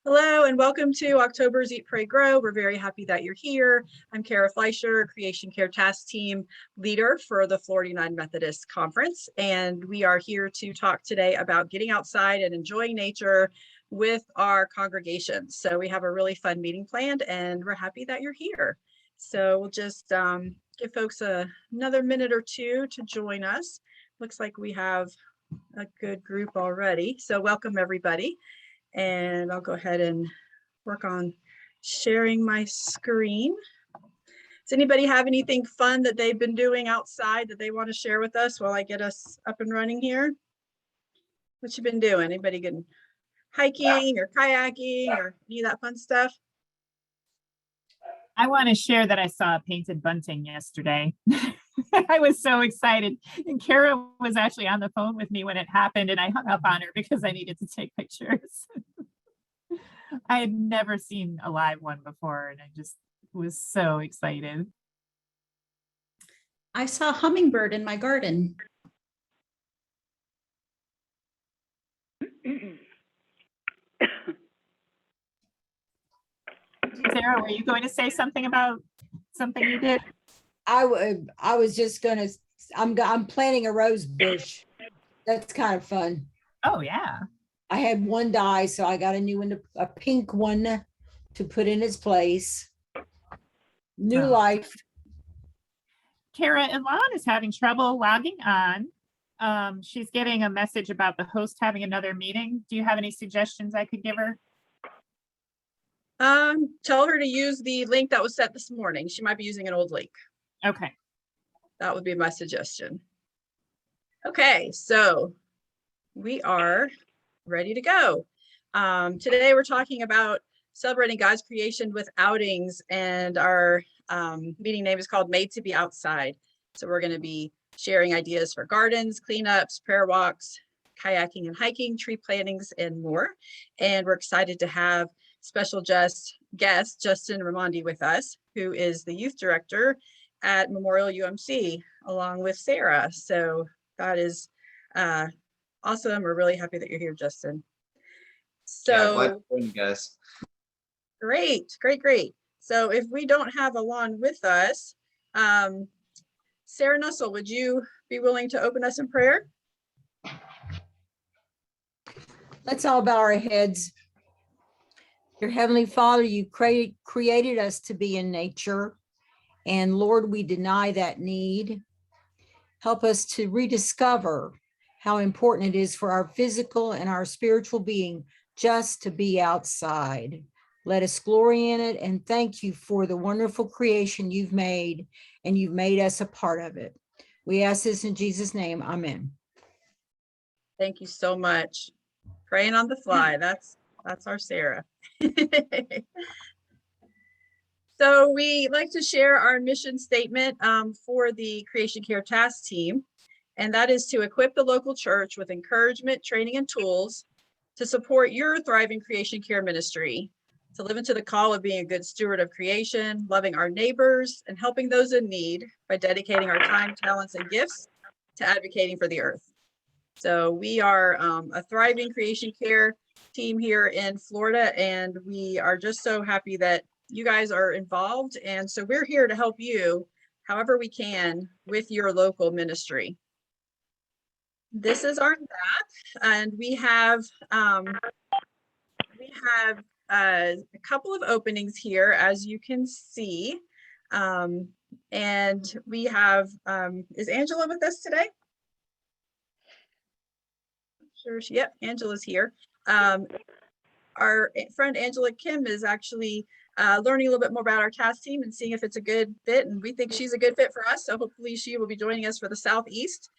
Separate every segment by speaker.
Speaker 1: Hello and welcome to October's Eat, Pray, Grow. We're very happy that you're here. I'm Kara Fleischer, Creation Care Task Team leader for the Florida United Methodist Conference. And we are here to talk today about getting outside and enjoying nature with our congregations. So we have a really fun meeting planned and we're happy that you're here. So we'll just give folks another minute or two to join us. Looks like we have a good group already. So welcome everybody. And I'll go ahead and work on sharing my screen. Does anybody have anything fun that they've been doing outside that they want to share with us while I get us up and running here? What you been doing? Anybody getting hiking or kayaking or any of that fun stuff?
Speaker 2: I want to share that I saw a painted bunting yesterday. I was so excited. And Kara was actually on the phone with me when it happened, and I hung up on her because I needed to take pictures. I had never seen a live one before, and I just was so excited.
Speaker 3: I saw a hummingbird in my garden.
Speaker 2: Sarah, were you going to say something about something you did?
Speaker 4: I was just gonna. I'm planting a rose bush. That's kind of fun.
Speaker 2: Oh yeah.
Speaker 4: I had one die, so I got a new one, a pink one, to put in its place. New life.
Speaker 2: Kara, Ilan is having trouble logging on. She's getting a message about the host having another meeting. Do you have any suggestions I could give her?
Speaker 1: Tell her to use the link that was set this morning. She might be using an old link.
Speaker 2: Okay.
Speaker 1: That would be my suggestion. Okay, so we are ready to go. Today we're talking about celebrating God's creation with outings, and our meeting name is called Made to Be Outside. So we're going to be sharing ideas for gardens, cleanups, prayer walks, kayaking and hiking, tree plantings, and more. And we're excited to have special guest Justin Rimondi with us, who is the youth director at Memorial UMC, along with Sarah. So that is awesome. We're really happy that you're here, Justin. So
Speaker 5: yeah, glad to join you guys.
Speaker 1: Great. So if we don't have Alon with us, Sarah Nussel, would you be willing to open us in prayer?
Speaker 4: Let's all bow our heads. Dear Heavenly Father, you created us to be in nature. And Lord, we deny that need. Help us to rediscover how important it is for our physical and our spiritual being just to be outside. Let us glory in it and thank you for the wonderful creation you've made, and you've made us a part of it. We ask this in Jesus' name, amen.
Speaker 1: Thank you so much. Praying on the fly, that's our Sarah. So we like to share our mission statement for the Creation Care Task Team, and that is to equip the local church with encouragement, training, and tools to support your thriving creation care ministry, to live into the call of being a good steward of creation, loving our neighbors, and helping those in need by dedicating our time, talents, and gifts to advocating for the earth. So we are a thriving creation care team here in Florida, and we are just so happy that you guys are involved. And so we're here to help you however we can with your local ministry. This is our map, and we have a couple of openings here, as you can see. And we have, is Angela with us today? Sure, yep, Angela's here. Our friend Angela Kim is actually learning a little bit more about our task team and seeing if it's a good fit, and we think she's a good fit for us, so hopefully she will be joining us for the Southeast.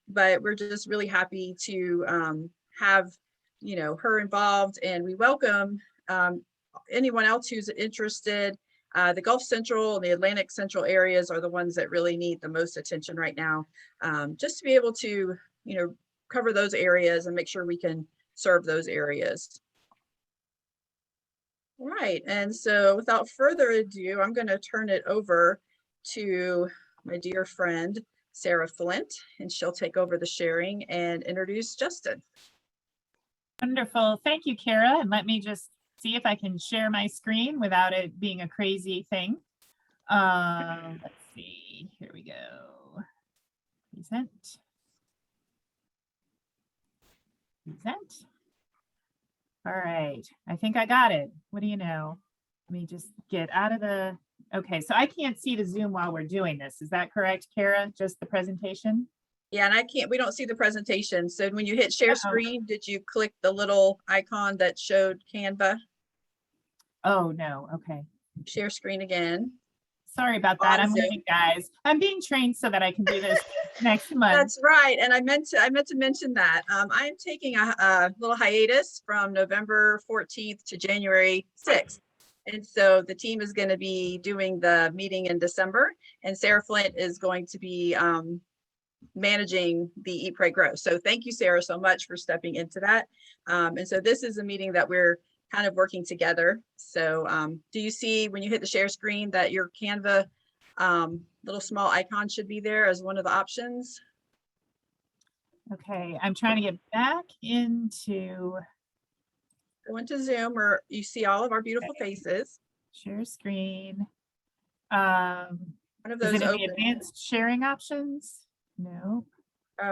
Speaker 1: But we're just really happy to have her involved, and we welcome anyone else who's interested. The Gulf Central and the Atlantic Central areas are the ones that really need the most attention right now, just to be able to cover those areas and make sure we can serve those areas. All right, and so without further ado, I'm going to turn it over to my dear friend Sarah Flint, and she'll take over the sharing and introduce Justin.
Speaker 2: Wonderful. Thank you, Kara. And let me just see if I can share my screen without it being a crazy thing. Let's see. Here we go. Present. Present. All right. I think I got it. What do you know? Let me just get out of the... Okay, so I can't see the Zoom while we're doing this. Is that correct, Kara? Just the presentation?
Speaker 1: Yeah, and we don't see the presentation. So when you hit share
Speaker 2: Uh-oh.
Speaker 1: screen, did you click the little icon that showed Canva?
Speaker 2: Oh, no. Okay.
Speaker 1: Share screen again.
Speaker 2: Sorry about that. I'm
Speaker 1: Awesome.
Speaker 2: learning, guys. I'm being trained so that I can do this next month.
Speaker 1: That's right. And I meant to mention that I am taking a little hiatus from November 14th to January 6th. And so the team is going to be doing the meeting in December, and Sarah Flint is going to be managing the Eat, Pray, Grow. So thank you, Sarah, so much for stepping into that. And so this is a meeting that we're kind of working together. So do you see when you hit the share screen that your Canva little small icon should be there as one of the options?
Speaker 2: Okay, I'm trying to get back into
Speaker 1: Go into Zoom where you see all of our beautiful faces.
Speaker 2: share screen.
Speaker 1: One of
Speaker 2: Is
Speaker 1: those
Speaker 2: it in the
Speaker 1: open.
Speaker 2: advanced sharing options? No,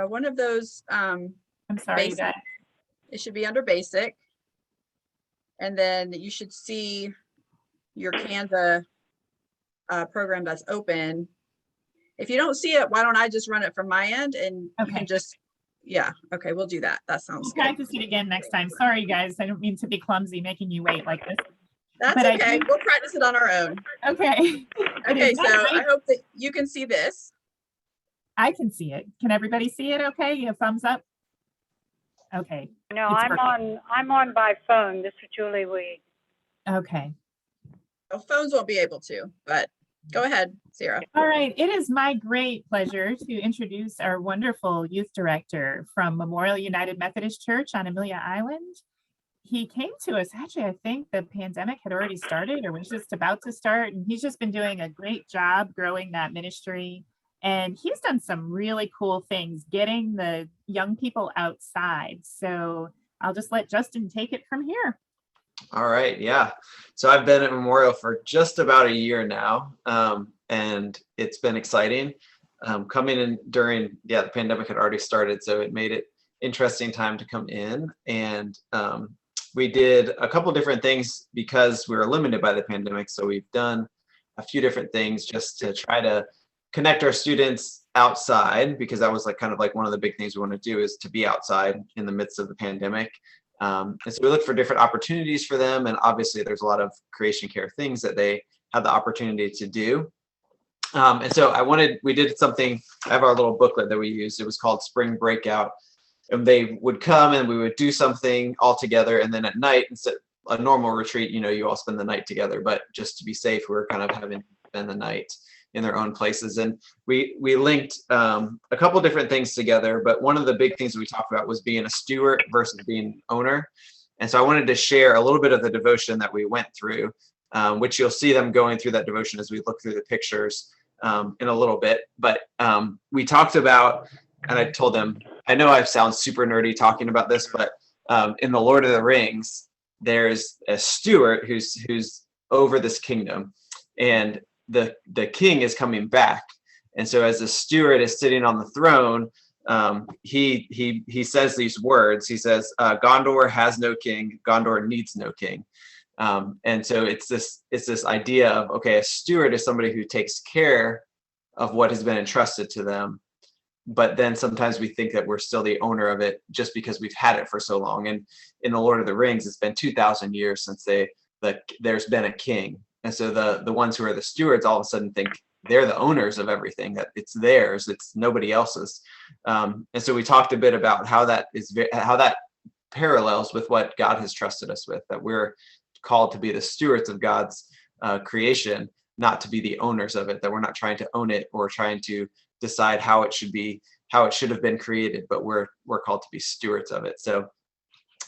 Speaker 1: One of those,
Speaker 2: I'm sorry.
Speaker 1: Basic.
Speaker 2: That
Speaker 1: it should be under basic. And then you should see your Canva program that's open. If you don't see it, why don't I just run it from my end and you
Speaker 2: Okay.
Speaker 1: can just, yeah, okay, we'll do that. That sounds
Speaker 2: we'll
Speaker 1: good.
Speaker 2: practice it again next time. Sorry, guys. I don't mean to be clumsy making you wait like this.
Speaker 1: That's
Speaker 2: but I
Speaker 1: okay.
Speaker 2: do-
Speaker 1: We'll practice it on our own.
Speaker 2: Okay. But
Speaker 1: Okay,
Speaker 2: is
Speaker 1: so
Speaker 2: that
Speaker 1: I
Speaker 2: right?
Speaker 1: hope that you can see this.
Speaker 2: I can see it. Can everybody see it? Okay, you have thumbs up. Okay.
Speaker 5: No,
Speaker 2: It's
Speaker 5: I'm on by phone. This is Julie Lee.
Speaker 2: Okay.
Speaker 1: Oh, phones won't be able to, but go ahead, Sarah.
Speaker 2: All right. It is my great pleasure to introduce our wonderful youth director from Memorial United Methodist Church on Amelia Island. He came to us, actually, I think the pandemic had already started or was just about to start. And he's just been doing a great job growing that ministry. And he's done some really cool things, getting the young people outside. So I'll just let Justin take it from here.
Speaker 6: All right, yeah. So I've been at Memorial for just about a year now, and it's been exciting. Coming in during, the pandemic had already started, so it made it interesting time to come in. And we did a couple different things because we were limited by the pandemic. So we've done a few different things just to try to connect our students outside, because that was kind of one of the big things we want to do is to be outside in the midst of the pandemic. And so we look for different opportunities for them. And obviously there's a lot of creation care things that they had the opportunity to do. And so we did something, I have our little booklet that we used. It was called Spring Breakout. And they would come and we would do something all together. And then at night, instead a normal retreat, you all spend the night together, but just to be safe, we were kind of having to spend the night in their own places. And we linked a couple different things together, but one of the big things that we talked about was being a steward versus being owner. And so I wanted to share a little bit of the devotion that we went through, which you'll see them going through that devotion as we look through the pictures in a little bit. But we talked about, and I told them, I know I sound super nerdy talking about this, but in the Lord of the Rings, there's a steward who's over this kingdom, and the king is coming back. And so as the steward is sitting on the throne, he says these words. He says, Gondor has no king, Gondor needs no king. And so it's this idea of, okay, a steward is somebody who takes care of what has been entrusted to them, but then sometimes we think that we're still the owner of it just because we've had it for so long. And in the Lord of the Rings, it's been 2,000 years since there's been a king. And so the ones who are the stewards all of a sudden think they're the owners of everything, that it's theirs, it's nobody else's. And so we talked a bit about how that parallels with what God has trusted us with, that we're called to be the stewards of God's creation, not to be the owners of it, that we're not trying to own it or trying to decide how it should have been created, but we're called to be stewards of it. So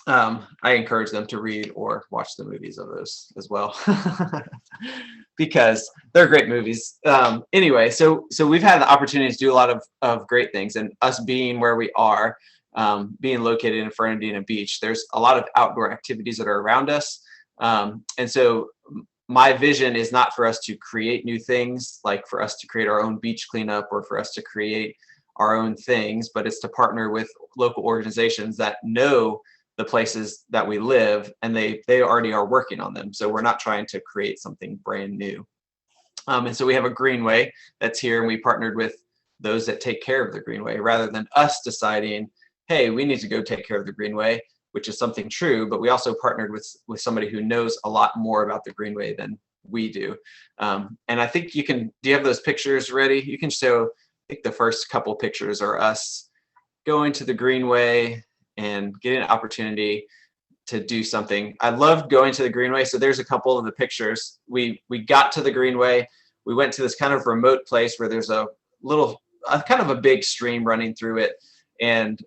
Speaker 6: I encourage them to read or watch the movies of those as well, because they're great movies. Anyway, so we've had the opportunity to do a lot of great things, and us being where we are, being located in Fernandina Beach. There's a lot of outdoor activities that are around us. And so my vision is not for us to create new things, like for us to create our own beach cleanup or for us to create our own things, but it's to partner with local organizations that know the places that we live and they already are working on them. So we're not trying to create something brand new. And so we have a greenway that's here, and we partnered with those that take care of the greenway rather than us deciding, hey, we need to go take care of the greenway, which is something true, but we also partnered with somebody who knows a lot more about the greenway than we do. And I think do you have those pictures ready? You can show, I think the first couple pictures are us going to the greenway and getting an opportunity to do something. I loved going to the greenway. So there's a couple of the pictures. We got to the greenway. We went to this kind of remote place where there's a kind of a big stream running through it. And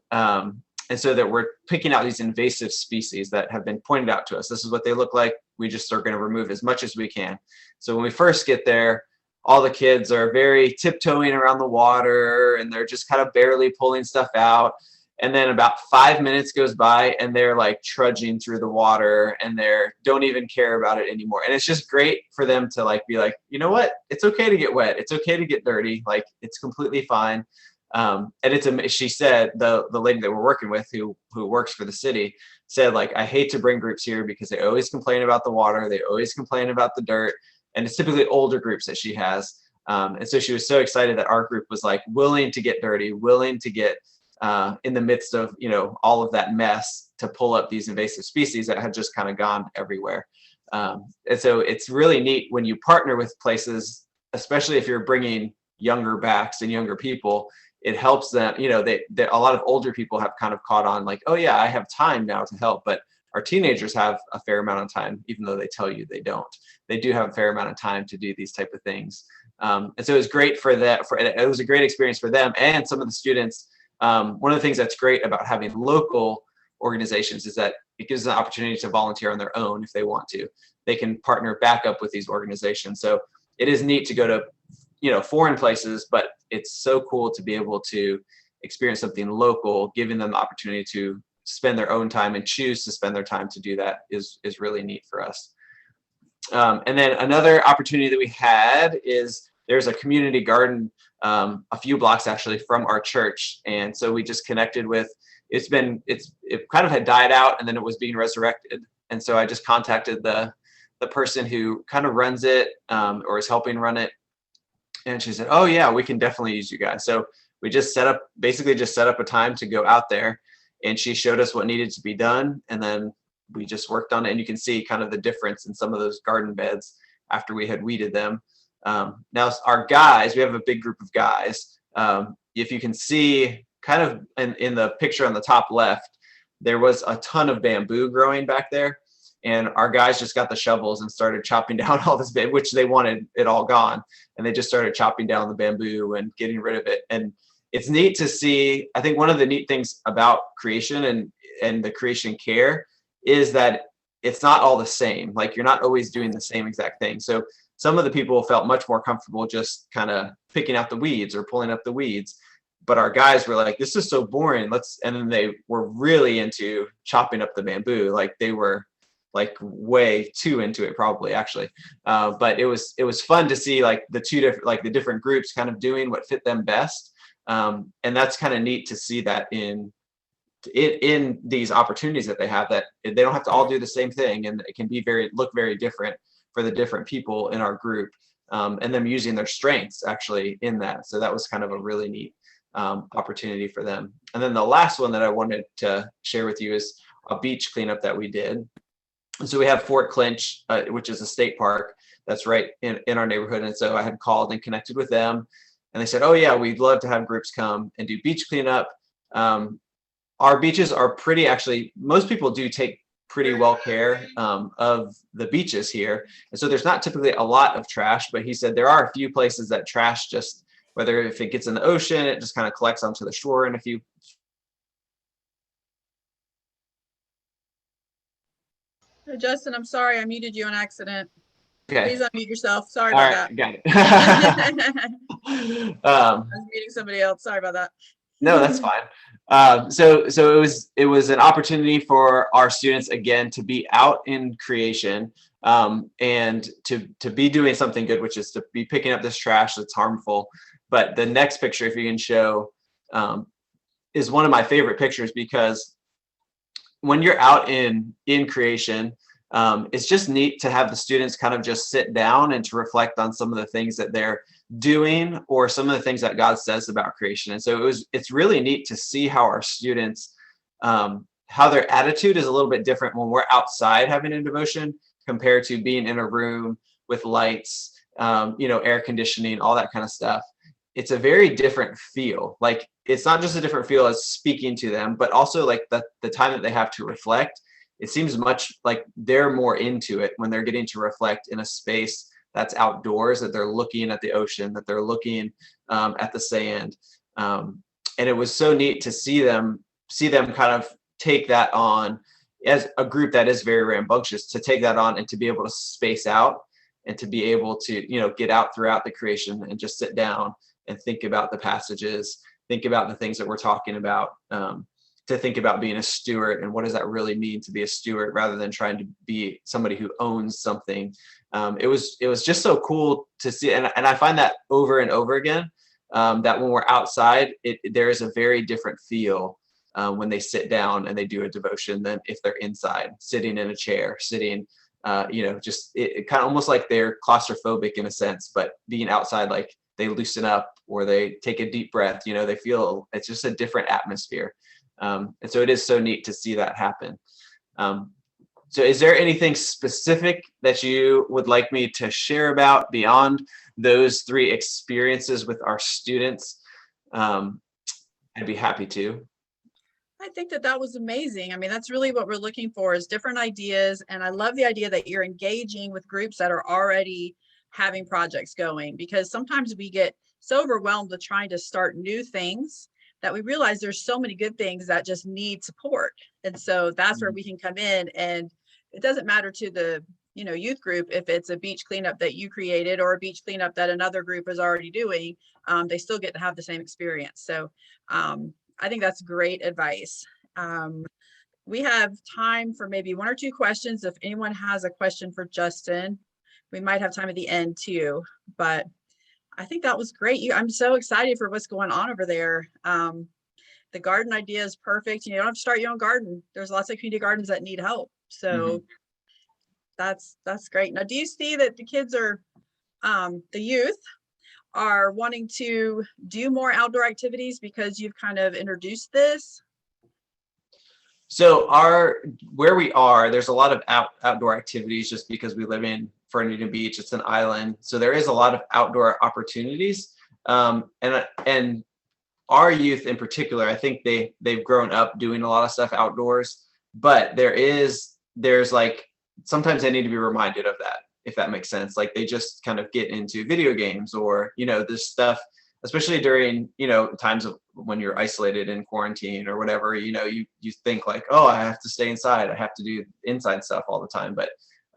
Speaker 6: so that we're picking out these invasive species that have been pointed out to us. This is what they look like. We just are going to remove as much as we can. So when we first get there, all the kids are very tiptoeing around the water and they're just kind of barely pulling stuff out. And then about 5 minutes goes by and they're like trudging through the water and don't even care about it anymore. And it's just great for them to like be like, you know what? It's okay to get wet. It's okay to get dirty. Like it's completely fine. And she said, the lady that we're working with who works for the city said, like, I hate to bring groups here because they always complain about the water. They always complain about the dirt. And it's typically older groups that she has. And so she was so excited that our group was like willing to get dirty, willing to get in the midst of, all of that mess to pull up these invasive species that had just kind of gone everywhere. And so it's really neat when you partner with places, especially if you're bringing younger backs and younger people. It helps them, a lot of older people have kind of caught on like, oh yeah, I have time now to help. But our teenagers have a fair amount of time, even though they tell you they don't. They do have a fair amount of time to do these type of things. And so it was great for that. It was a great experience for them and some of the students. One of the things that's great about having local organizations is that it gives them an opportunity to volunteer on their own if they want to. They can partner back up with these organizations. So it is neat to go to foreign places, but it's so cool to be able to experience something local, giving them the opportunity to spend their own time and choose to spend their time to do that is really neat for us. And then another opportunity that we had is there's a community garden a few blocks actually from our church. And so we just connected with, it kind of had died out and then it was being resurrected. And so I just contacted the person who kind of runs it or is helping run it. And she said, oh yeah, we can definitely use you guys. So we just set up a time to go out there, and she showed us what needed to be done. And then we just worked on it, and you can see kind of the difference in some of those garden beds after we had weeded them. Now our guys, we have a big group of guys. If you can see kind of in the picture on the top left, there was a ton of bamboo growing back there. And our guys just got the shovels and started chopping down all this bamboo, which they wanted it all gone. And they just started chopping down the bamboo and getting rid of it. And it's neat to see. I think one of the neat things about creation and the creation care is that it's not all the same. Like you're not always doing the same exact thing. So some of the people felt much more comfortable just kind of picking out the weeds or pulling up the weeds. But our guys were like, this is so boring. And then they were really into chopping up the bamboo. Like they were like way too into it probably actually. But it was fun to see like the different groups kind of doing what fit them best. And that's kind of neat to see that in these opportunities that they have, that they don't have to all do the same thing, and it can be look very different for the different people in our group, and them using their strengths actually in that. So that was kind of a really neat opportunity for them. And then the last one that I wanted to share with you is a beach cleanup that we did. And so we have Fort Clinch, which is a state park that's right in our neighborhood. And so I had called and connected with them, and they said, oh yeah, we'd love to have groups come and do beach cleanup. Our beaches are actually, most people do take pretty well care of the beaches here. And so there's not typically a lot of trash, but he said there are a few places that trash just, whether if it gets in the ocean, it just kind of collects onto the shore in a few.
Speaker 1: Hey, Justin, I'm sorry, I muted you on accident.
Speaker 6: Okay.
Speaker 1: Please unmute yourself. Sorry
Speaker 6: All
Speaker 1: about
Speaker 6: right, got it.
Speaker 1: that. I was muting somebody else. Sorry about that.
Speaker 6: No, that's fine. So it was an opportunity for our students again to be out in creation, and to be doing something good, which is to be picking up this trash that's harmful. But the next picture, if you can show, is one of my favorite pictures, because when you're out in creation, it's just neat to have the students kind of just sit down and to reflect on some of the things that they're doing or some of the things that God says about creation. And so it's really neat to see how our students, how their attitude is a little bit different when we're outside having a devotion compared to being in a room with lights, air conditioning, all that kind of stuff. It's a very different feel. Like, it's not just a different feel as speaking to them, but also like the time that they have to reflect. It seems much like they're more into it when they're getting to reflect in a space that's outdoors, that they're looking at the ocean, that they're looking at the sand. And it was so neat to see them kind of take that on as a group that is very rambunctious, to take that on and to be able to space out and to be able to, get out throughout the creation and just sit down and think about the passages, think about the things that we're talking about, to think about being a steward and what does that really mean to be a steward rather than trying to be somebody who owns something. It was just so cool to see. And I find that over and over again, that when we're outside, there is a very different feel when they sit down and they do a devotion than if they're inside, sitting in a chair, sitting, just it kind of almost like they're claustrophobic in a sense, but being outside, like they loosen up or they take a deep breath, they feel it's just a different atmosphere. And so it is so neat to see that happen. So is there anything specific that you would like me to share about beyond those 3 experiences with our students? I'd be happy to.
Speaker 1: I think that was amazing. I mean, that's really what we're looking for, is different ideas. And I love the idea that you're engaging with groups that are already having projects going, because sometimes we get so overwhelmed with trying to start new things that we realize there's so many good things that just need support. And so that's where we can come in, and it doesn't matter to the youth group if it's a beach cleanup that you created or a beach cleanup that another group is already doing. They still get to have the same experience. So I think that's great advice. We have time for maybe 1 or 2 questions. If anyone has a question for Justin, we might have time at the end too, but I think that was great. I'm so excited for what's going on over there. The garden idea is perfect. You don't have to start your own garden. There's lots of community gardens that need help. So that's great. Now, do you see that the kids are, the youth are wanting to do more outdoor activities because you've kind of introduced this?
Speaker 6: So where we are, there's a lot of outdoor activities just because we live in Fernandina Beach. It's an island, so there is a lot of outdoor opportunities. And our youth in particular, I think they've grown up doing a lot of stuff outdoors. But there's like sometimes they need to be reminded of that, if that makes sense. Like they just kind of get into video games or this stuff, especially during times of when you're isolated in quarantine or whatever. You think like, oh, I have to stay inside, I have to do inside stuff all the time. But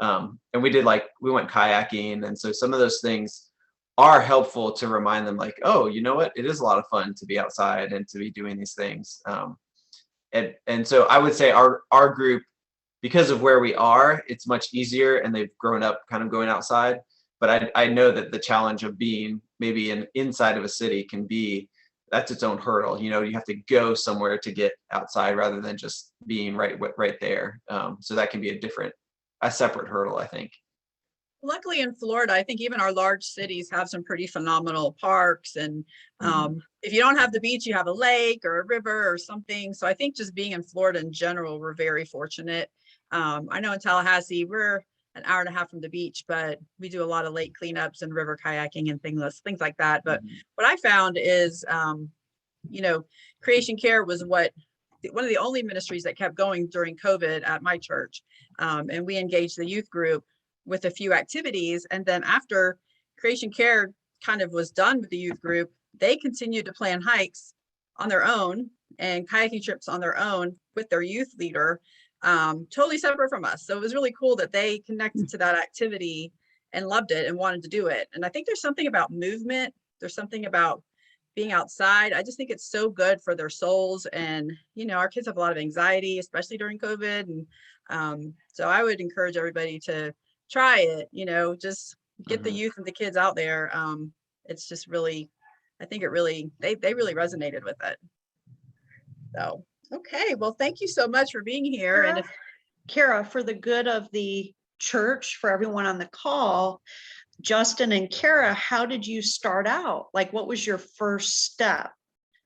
Speaker 6: and we went kayaking, and so some of those things are helpful to remind them like, oh, you know what, it is a lot of fun to be outside and to be doing these things. And so I would say our group, because of where we are, it's much easier, and they've grown up kind of going outside. But I know that the challenge of being maybe inside of a city that's its own hurdle. You have to go somewhere to get outside rather than just being right there. So that can be a separate hurdle, I think.
Speaker 1: Luckily in Florida, I think even our large cities have some pretty phenomenal parks. And if you don't have the beach, you have a lake or a river or something. So I think just being in Florida in general, we're very fortunate. I know in Tallahassee, we're an hour and a half from the beach, but we do a lot of lake cleanups and river kayaking and things like that. But what I found is, Creation Care was one of the only ministries that kept going during COVID at my church. And we engaged the youth group with a few activities. And then after Creation Care kind of was done with the youth group, they continued to plan hikes on their own and kayaking trips on their own with their youth leader, totally separate from us. So it was really cool that they connected to that activity and loved it and wanted to do it. And I think there's something about movement. There's something about being outside. I just think it's so good for their souls. And, our kids have a lot of anxiety, especially during COVID. And so I would encourage everybody to try it, just get the youth and the kids out there. It's just really, I think they really resonated with it. So, okay. Well, thank you so much for being here. And
Speaker 7: Kara, for the good of the church, for everyone on the call, Justin and Kara, how did you start out? Like, what was your first step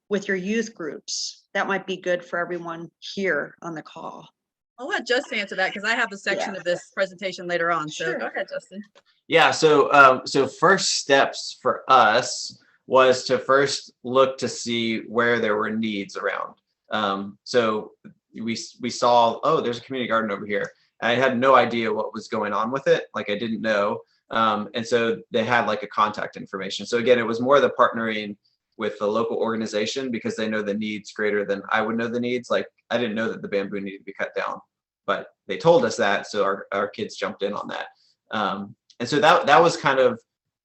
Speaker 7: with your youth groups? That might be good for everyone here on the call.
Speaker 1: I'll let Justin answer that because I have a section of this presentation later on. So
Speaker 7: Sure.
Speaker 1: Go ahead, Justin.
Speaker 6: Yeah, so first steps for us was to first look to see where there were needs around. So we saw, oh, there's a community garden over here. And I had no idea what was going on with it. Like, I didn't know. And so they had like a contact information. So again, it was more the partnering with the local organization because they know the needs greater than I would know the needs. Like, I didn't know that the bamboo needed to be cut down, but they told us that. So our kids jumped in on that. And so that was kind of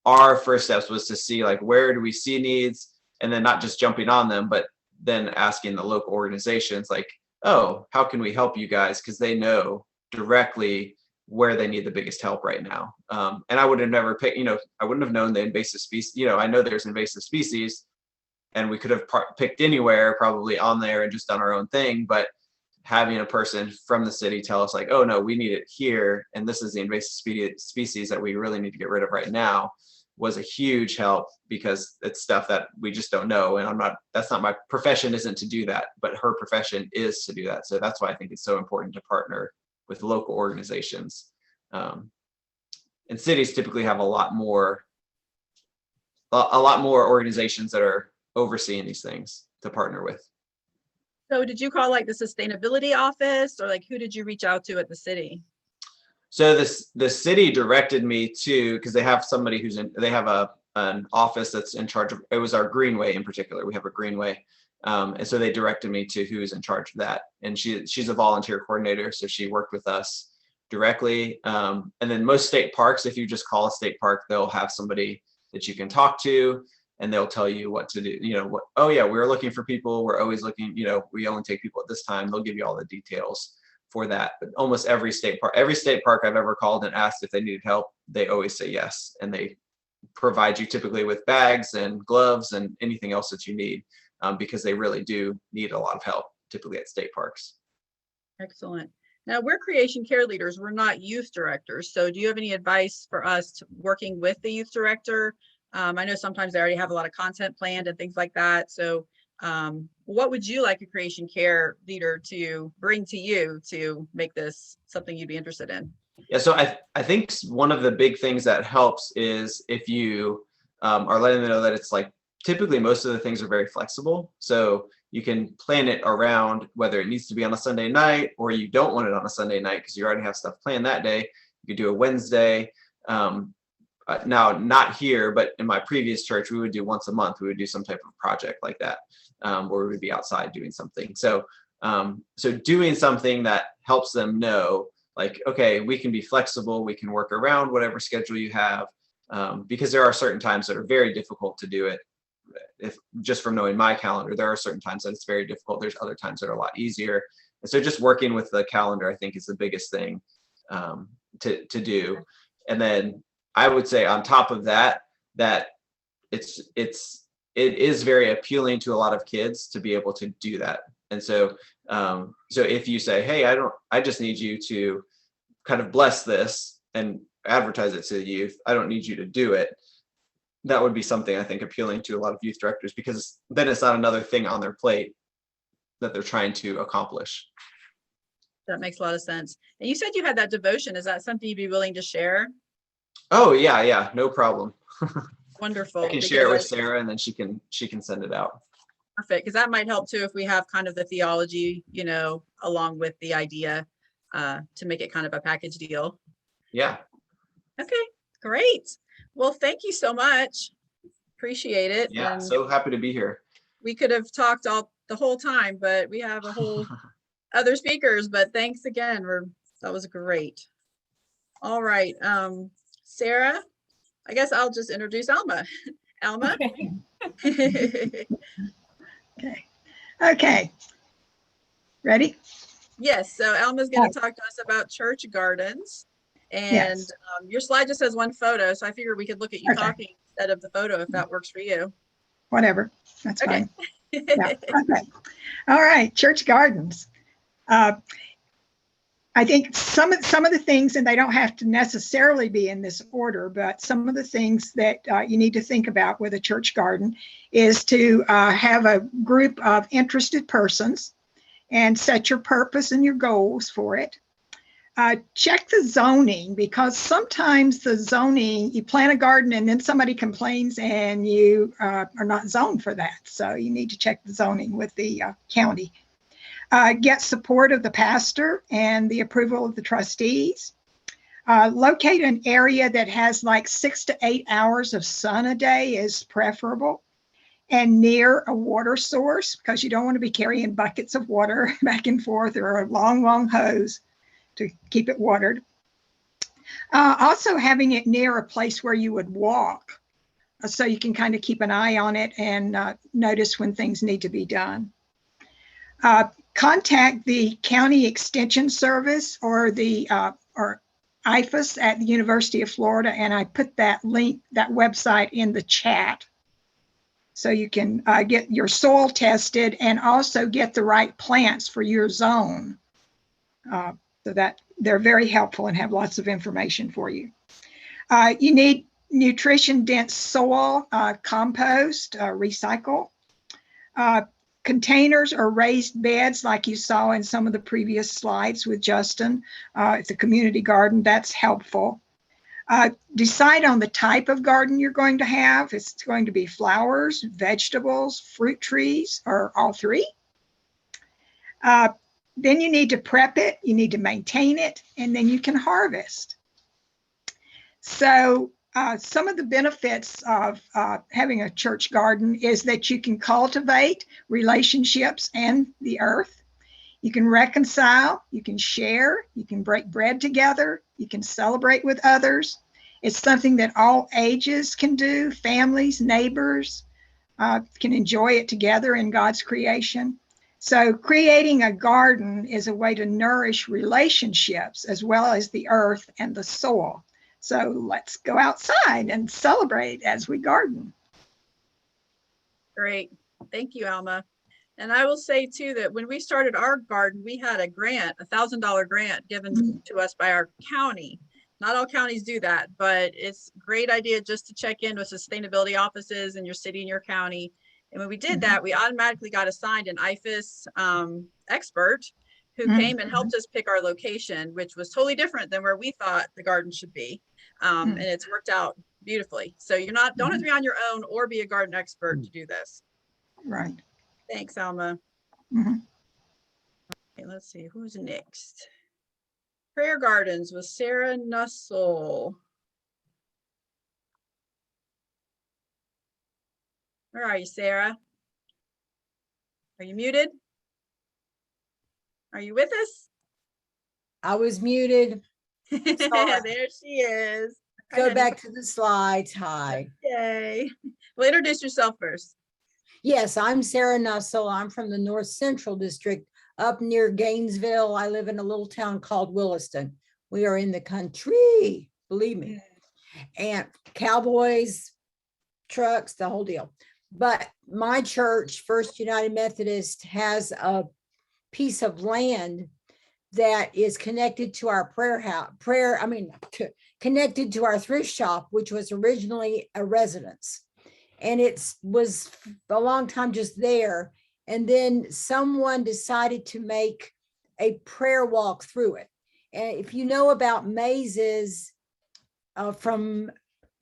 Speaker 6: our first steps, was to see like, where do we see needs, and then not just jumping on them, but then asking the local organizations like, oh, how can we help you guys? Because they know directly where they need the biggest help right now. And I would have never picked, I wouldn't have known the invasive species. I know there's invasive species, and we could have picked anywhere probably on there and just done our own thing. But having a person from the city tell us like, oh no, we need it here, and this is the invasive species that we really need to get rid of right now, was a huge help, because it's stuff that we just don't know. And that's not my profession, isn't to do that, but her profession is to do that. So that's why I think it's so important to partner with local organizations. And cities typically have a lot more organizations that are overseeing these things to partner with.
Speaker 1: So did you call like the sustainability office, or like who did you reach out to at the city?
Speaker 6: So the city directed me to, because they have somebody they have an office that's in charge of, it was our greenway in particular. We have a greenway. And so they directed me to who's in charge of that. And she's a volunteer coordinator. So she worked with us directly. And then most state parks, if you just call a state park, they'll have somebody that you can talk to, and they'll tell you what to do. Oh yeah, we're looking for people. We're always looking, we only take people at this time. They'll give you all the details for that. But almost every state park I've ever called and asked if they needed help, they always say yes. And they provide you typically with bags and gloves and anything else that you need, because they really do need a lot of help typically at state parks.
Speaker 1: Excellent. Now, we're creation care leaders. We're not youth directors. So do you have any advice for us working with the youth director? I know sometimes they already have a lot of content planned and things like that. So what would you like a creation care leader to bring to you to make this something you'd be interested in?
Speaker 6: Yeah, so I think one of the big things that helps is if you are letting them know that it's like, typically most of the things are very flexible. So you can plan it around whether it needs to be on a Sunday night, or you don't want it on a Sunday night because you already have stuff planned that day. You could do a Wednesday. Now, not here, but in my previous church, we would do once a month. We would do some type of project like that, where we would be outside doing something. So doing something that helps them know, like, okay, we can be flexible. We can work around whatever schedule you have, because there are certain times that are very difficult to do it. If just from knowing my calendar, there are certain times that it's very difficult. There's other times that are a lot easier. And so just working with the calendar, I think, is the biggest thing to do. And then I would say on top of that, that it is very appealing to a lot of kids to be able to do that. And so if you say, hey, I just need you to kind of bless this and advertise it to the youth, I don't need you to do it. That would be something I think appealing to a lot of youth directors, because then it's not another thing on their plate that they're trying to accomplish.
Speaker 1: That makes a lot of sense. And you said you had that devotion. Is that something you'd be willing to share?
Speaker 6: Oh yeah, no problem.
Speaker 1: Wonderful.
Speaker 6: I can share it with Sarah, and then she can send it out.
Speaker 1: Perfect, because that might help too if we have kind of the theology, along with the idea, to make it kind of a package deal.
Speaker 6: Yeah.
Speaker 1: Okay, great. Well, thank you so much. Appreciate it.
Speaker 6: Yeah,
Speaker 1: And
Speaker 6: so happy to be here.
Speaker 1: we could have talked the whole time, but we have a whole other speakers. But thanks again. That was great. All right, Sarah. I guess I'll just introduce Alma. Alma.
Speaker 2: Okay.
Speaker 8: Okay. Okay. Ready?
Speaker 1: Yes, so Alma's going to talk to us about church gardens. And
Speaker 8: Yes.
Speaker 1: Your slide just has one photo, so I figured we could look at you
Speaker 8: Okay.
Speaker 1: talking instead of the photo if that works for you.
Speaker 8: Whatever. That's
Speaker 1: Okay.
Speaker 8: fine. Yeah. Okay. All right. Church gardens. I think some of the things, and they don't have to necessarily be in this order, but some of the things that you need to think about with a church garden is to have a group of interested persons and set your purpose and your goals for it. Check the zoning, because sometimes the zoning, you plant a garden and then somebody complains and you are not zoned for that. So you need to check the zoning with the county. Get support of the pastor and the approval of the trustees. Locate an area that has like 6 to 8 hours of sun a day is preferable, and near a water source, because you don't want to be carrying buckets of water back and forth or a long, long hose to keep it watered. Also having it near a place where you would walk, so you can kind of keep an eye on it and notice when things need to be done. Contact the County Extension Service or the or IFAS at the University of Florida, and I put that link, that website, in the chat, so you can get your soil tested and also get the right plants for your zone. So that they're very helpful and have lots of information for you. You need nutrition-dense soil, compost, recycle. Containers or raised beds like you saw in some of the previous slides with Justin. It's a community garden, that's helpful. Decide on the type of garden you're going to have. It's going to be flowers, vegetables, fruit trees, or all three. Then you need to prep it, you need to maintain it, and then you can harvest. So some of the benefits of having a church garden is that you can cultivate relationships and the earth. You can reconcile, you can share, you can break bread together, you can celebrate with others. It's something that all ages can do, families, neighbors can enjoy it together in God's creation. So creating a garden is a way to nourish relationships as well as the earth and the soil. So let's go outside and celebrate as we garden.
Speaker 1: Great. Thank you, Alma. And I will say too that when we started our garden, we had a grant, $1,000 grant given to us by our county. Not all counties do that, but it's a great idea just to check in with sustainability offices in your city and your county. And when we did that, we automatically got assigned an IFAS expert who came and helped us pick our location, which was totally different than where we thought the garden should be. And it's worked out beautifully. So you're not, don't have to be on your own or be a garden expert to do this.
Speaker 8: Right.
Speaker 1: Thanks, Alma. Okay, let's see, who's next? Prayer Gardens with Sarah Nussel. Where are you, Sarah? Are you muted? Are you with us?
Speaker 4: I was muted.
Speaker 1: There she is.
Speaker 4: Go back to the slides. Hi.
Speaker 1: Yay. Well, introduce yourself first.
Speaker 4: Yes, I'm Sarah Nussel. I'm from the North Central District up near Gainesville. I live in a little town called Williston. We are in the country, believe me. And cowboys, trucks, the whole deal. But my church, First United Methodist, has a piece of land that is connected to our connected to our thrift shop, which was originally a residence. And it was a long time just there. And then someone decided to make a prayer walk through it. And if you know about mazes from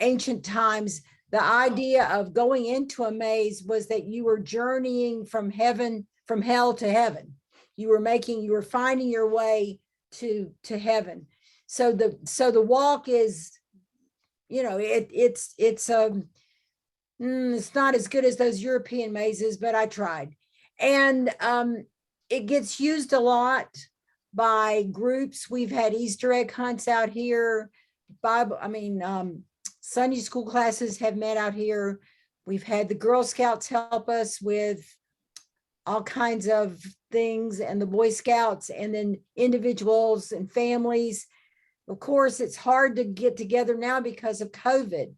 Speaker 4: ancient times, the idea of going into a maze was that you were journeying from hell to heaven. You were finding your way to heaven. So the walk is, it's not as good as those European mazes, but I tried. And it gets used a lot by groups. We've had Easter egg hunts out here. Sunday school classes have met out here. We've had the Girl Scouts help us with all kinds of things, and the Boy Scouts, and then individuals and families. Of course, it's hard to get together now because of COVID.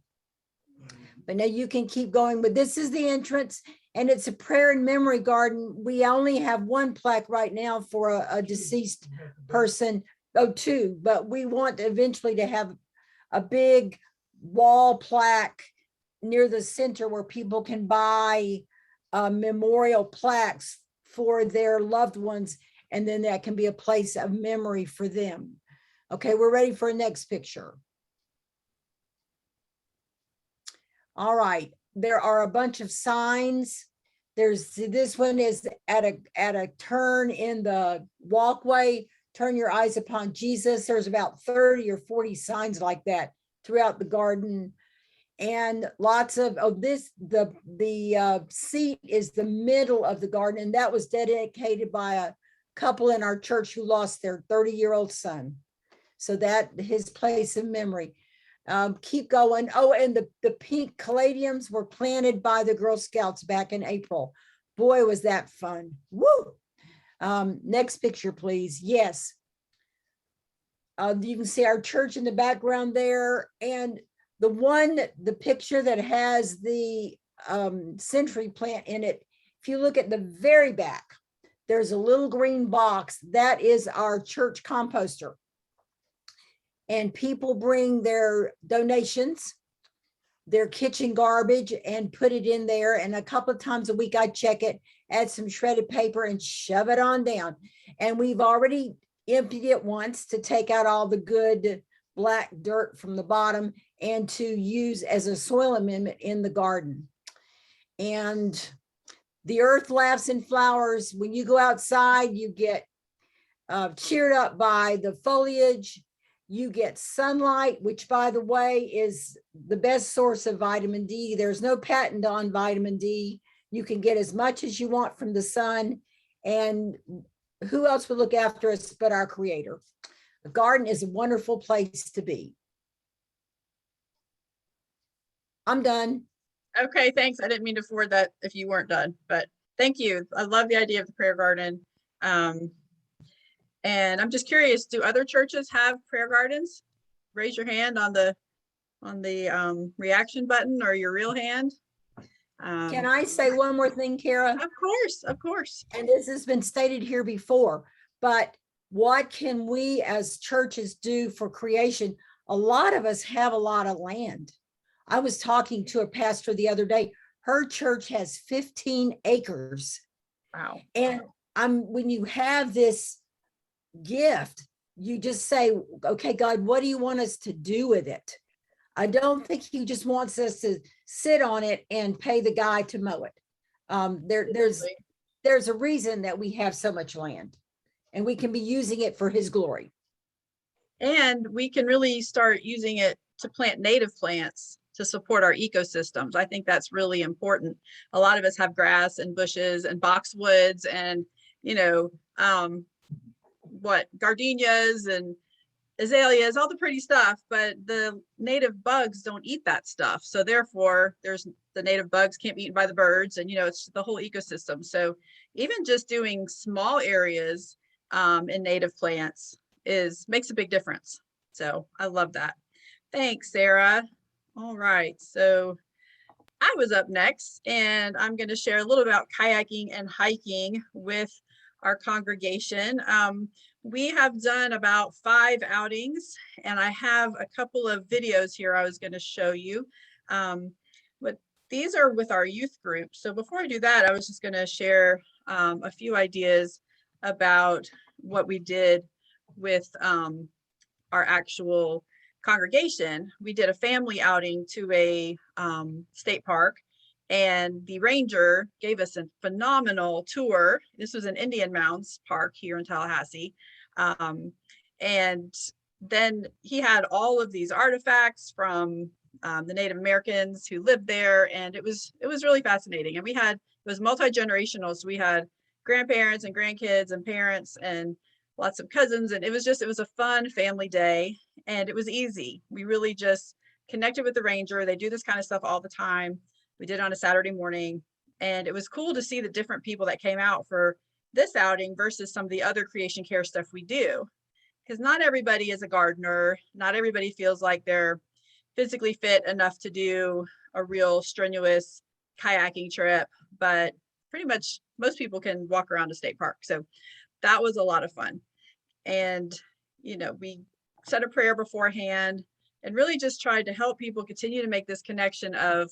Speaker 4: But now you can keep going. But this is the entrance, and it's a prayer and memory garden. We only have one plaque right now for a deceased person. Oh, two, but we want eventually to have a big wall plaque near the center where people can buy memorial plaques for their loved ones, and then that can be a place of memory for them. Okay, we're ready for a next picture. All right, there are a bunch of signs. This one is at a turn in the walkway. Turn your eyes upon Jesus. There's about 30 or 40 signs like that throughout the garden. And lots of the seat is the middle of the garden, and that was dedicated by a couple in our church who lost their 30-year-old son. So that his place of memory. Keep going. Oh, and the pink caladiums were planted by the Girl Scouts back in April. Boy, was that fun. Woo! Next picture, please. Yes. You can see our church in the background there. And the picture that has the century plant in it, if you look at the very back, there's a little green box. That is our church composter. And people bring their donations, their kitchen garbage, and put it in there. And a couple of times a week, I check it, add some shredded paper, and shove it on down. And we've already emptied it once to take out all the good black dirt from the bottom and to use as a soil amendment in the garden. And the earth laughs and flowers. When you go outside, you get cheered up by the foliage. You get sunlight, which, by the way, is the best source of vitamin D. There's no patent on vitamin D. You can get as much as you want from the sun. And who else would look after us but our Creator? The garden is a wonderful place to be. I'm done.
Speaker 1: Okay, thanks. I didn't mean to forward that if you weren't done, but thank you. I love the idea of the prayer garden. And I'm just curious, do other churches have prayer gardens? Raise your hand on the reaction button, or your real hand.
Speaker 4: Can I say one more thing, Kara?
Speaker 1: Of course, of course.
Speaker 4: And this has been stated here before, but what can we as churches do for creation? A lot of us have a lot of land. I was talking to a pastor the other day. Her church has 15 acres.
Speaker 1: Wow.
Speaker 4: And when you have this gift, you just say, okay, God, what do you want us to do with it? I don't think he just wants us to sit on it and pay the guy to mow it. There's a reason that we have so much land, and we can be using it for his glory.
Speaker 1: And we can really start using it to plant native plants to support our ecosystems. I think that's really important. A lot of us have grass and bushes and boxwoods and, gardenias and azaleas, all the pretty stuff, but the native bugs don't eat that stuff. So therefore, the native bugs can't be eaten by the birds, and it's the whole ecosystem. So even just doing small areas in native plants makes a big difference. So I love that. Thanks, Sarah. All right, so I was up next, and I'm going to share a little about kayaking and hiking with our congregation. We have done about 5 outings, and I have a couple of videos here I was going to show you. But these are with our youth group. So before I do that, I was just going to share a few ideas about what we did with our actual congregation. We did a family outing to a state park, and the ranger gave us a phenomenal tour. This was an Indian Mounds Park here in Tallahassee. And then he had all of these artifacts from the Native Americans who lived there, and it was really fascinating. And it was multi-generational, so we had grandparents and grandkids and parents and lots of cousins, and it was a fun family day, and it was easy. We really just connected with the ranger. They do this kind of stuff all the time. We did it on a Saturday morning, and it was cool to see the different people that came out for this outing versus some of the other creation care stuff we do. Because not everybody is a gardener. Not everybody feels like they're physically fit enough to do a real strenuous kayaking trip, but pretty much most people can walk around a state park. So that was a lot of fun. And, you know, we said a prayer beforehand and really just tried to help people continue to make this connection of,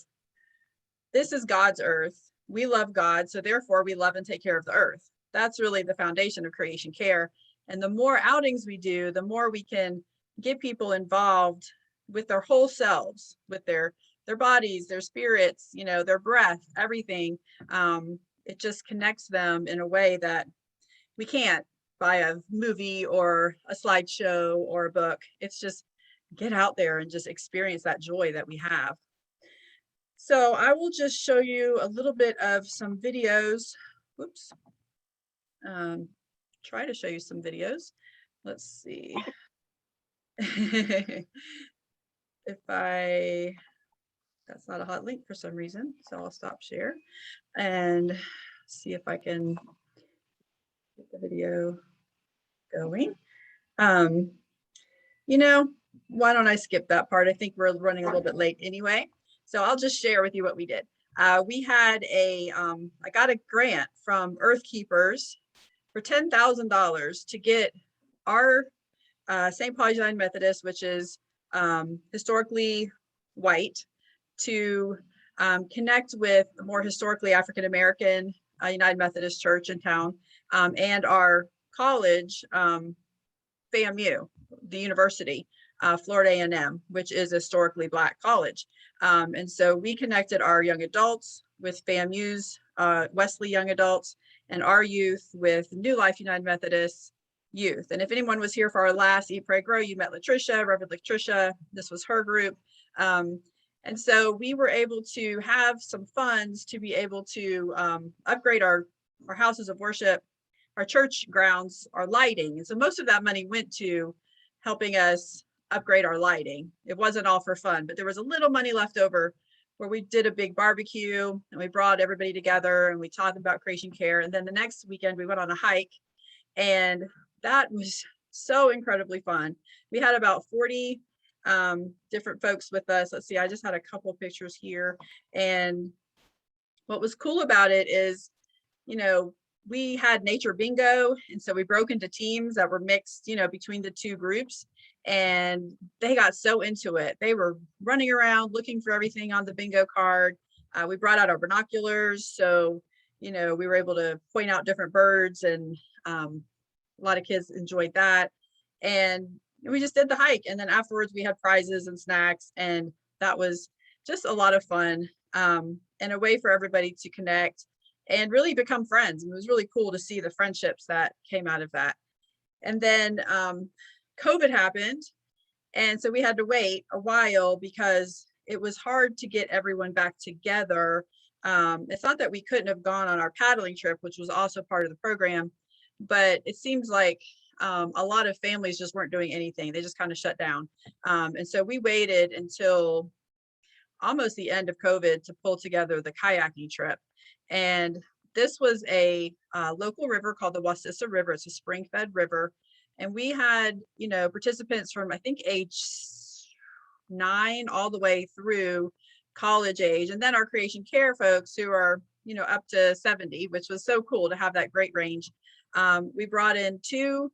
Speaker 1: this is God's earth. We love God, so therefore we love and take care of the earth. That's really the foundation of creation care. And the more outings we do, the more we can get people involved with their whole selves, with their bodies, their spirits, you know, their breath, everything. It just connects them in a way that we can't by a movie or a slideshow or a book. It's just get out there and just experience that joy that we have. So I will just show you a little bit of some videos. Whoops. Try to show you some videos. Let's see. If that's not a hot link for some reason, so I'll stop share and see if I can get the video going. You know, why don't I skip that part? I think we're running a little bit late anyway. So I'll just share with you what we did. We had I got a grant from Earth Keepers for $10,000 to get our St. Paul United Methodist, which is historically white, to connect with a more historically African American United Methodist Church in town, and our college, FAMU, the university, Florida A&M, which is a historically Black college. And so we connected our young adults with FAMU's Wesley young adults, and our youth with New Life United Methodist youth. And if anyone was here for our last Eat, Pray, Grow, you met Latricia, Reverend Latricia. This was her group. And so we were able to have some funds to be able to upgrade our houses of worship, our church grounds, our lighting. And so most of that money went to helping us upgrade our lighting. It wasn't all for fun, but there was a little money left over where we did a big barbecue and we brought everybody together and we taught them about creation care. And then the next weekend we went on a hike, and that was so incredibly fun. We had about 40 different folks with us. Let's see, I just had a couple pictures here. And what was cool about it is, you know, we had nature bingo. And so we broke into teams that were mixed, you know, between the two groups. And they got so into it. They were running around looking for everything on the bingo card. We brought out our binoculars. So, you know, we were able to point out different birds, and a lot of kids enjoyed that. And we just did the hike. And then afterwards we had prizes and snacks. And that was just a lot of fun, and a way for everybody to connect and really become friends. And it was really cool to see the friendships that came out of that. And then COVID happened. And so we had to wait a while because it was hard to get everyone back together. It's not that we couldn't have gone on our paddling trip, which was also part of the program, but it seems like a lot of families just weren't doing anything. They just kind of shut down. And so we waited until almost the end of COVID to pull together the kayaking trip. And this was a local river called the Wasissa River. It's a spring-fed river. And we had, you know, participants from, I think, age 9 all the way through college age. And then our creation care folks who are, you know, up to 70, which was so cool to have that great range. We brought in 2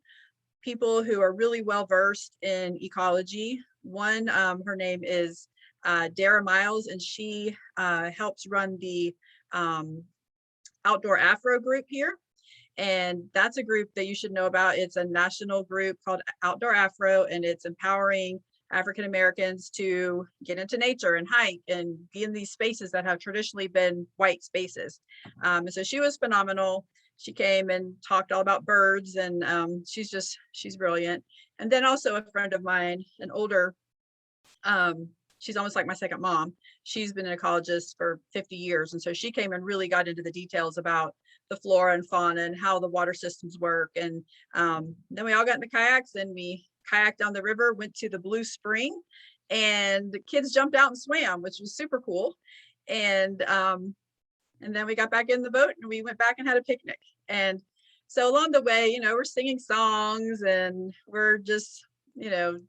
Speaker 1: people who are really well versed in ecology. One, her name is Dara Miles, and she helps run the Outdoor Afro group here. And that's a group that you should know about. It's a national group called Outdoor Afro, and it's empowering African Americans to get into nature and hike and be in these spaces that have traditionally been white spaces. And so she was phenomenal. She came and talked all about birds, and she's brilliant. And then also a friend of mine, an older, she's almost like my second mom. She's been an ecologist for 50 years. And so she came and really got into the details about the flora and fauna and how the water systems work. And then we all got in the kayaks and we kayaked down the river, went to the Blue Spring, and the kids jumped out and swam, which was super cool. And then we got back in the boat and we went back and had a picnic. And so along the way, you know, we're singing songs and we're just, you know,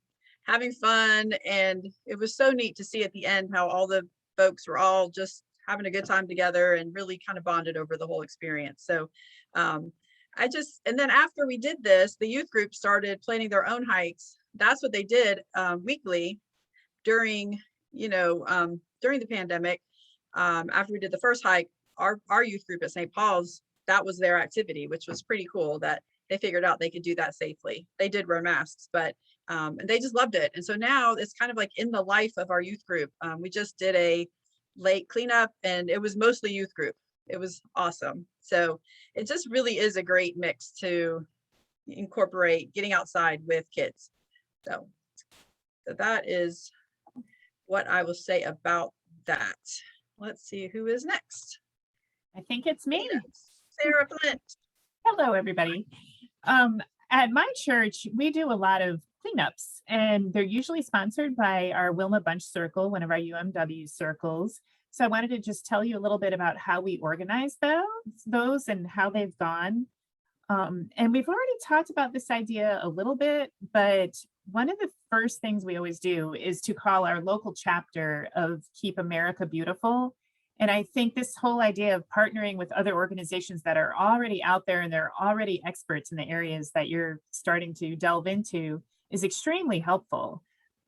Speaker 1: having fun. And it was so neat to see at the end how all the folks were all just having a good time together and really kind of bonded over the whole experience. So and then after we did this, the youth group started planning their own hikes. That's what they did weekly during, during the pandemic. After we did the first hike, our youth group at St. Paul's, that was their activity, which was pretty cool that they figured out they could do that safely. They did wear masks, but and they just loved it. And so now it's kind of like in the life of our youth group. We just did a lake cleanup and it was mostly youth group. It was awesome. So it just really is a great mix to incorporate getting outside with kids. So that is what I will say about that. Let's see who is next.
Speaker 2: I think it's me.
Speaker 1: Sarah Flint.
Speaker 2: Hello, everybody. At my church, we do a lot of cleanups, and they're usually sponsored by our Wilma Bunch Circle, one of our UMW circles. So I wanted to just tell you a little bit about how we organize those and how they've gone. And we've already talked about this idea a little bit, but one of the first things we always do is to call our local chapter of Keep America Beautiful. And I think this whole idea of partnering with other organizations that are already out there and they're already experts in the areas that you're starting to delve into is extremely helpful.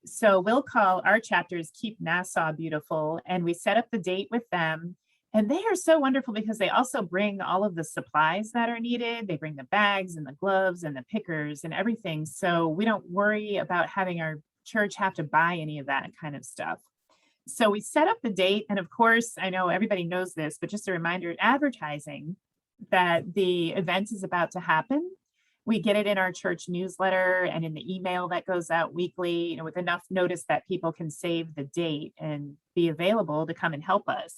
Speaker 2: So we'll call our chapters Keep Nassau Beautiful, and we set up the date with them. And they are so wonderful because they also bring all of the supplies that are needed. They bring the bags and the gloves and the pickers and everything. So we don't worry about having our church have to buy any of that kind of stuff. So we set up the date. And of course, I know everybody knows this, but just a reminder, advertising that the event is about to happen. We get it in our church newsletter and in the email that goes out weekly, with enough notice that people can save the date and be available to come and help us.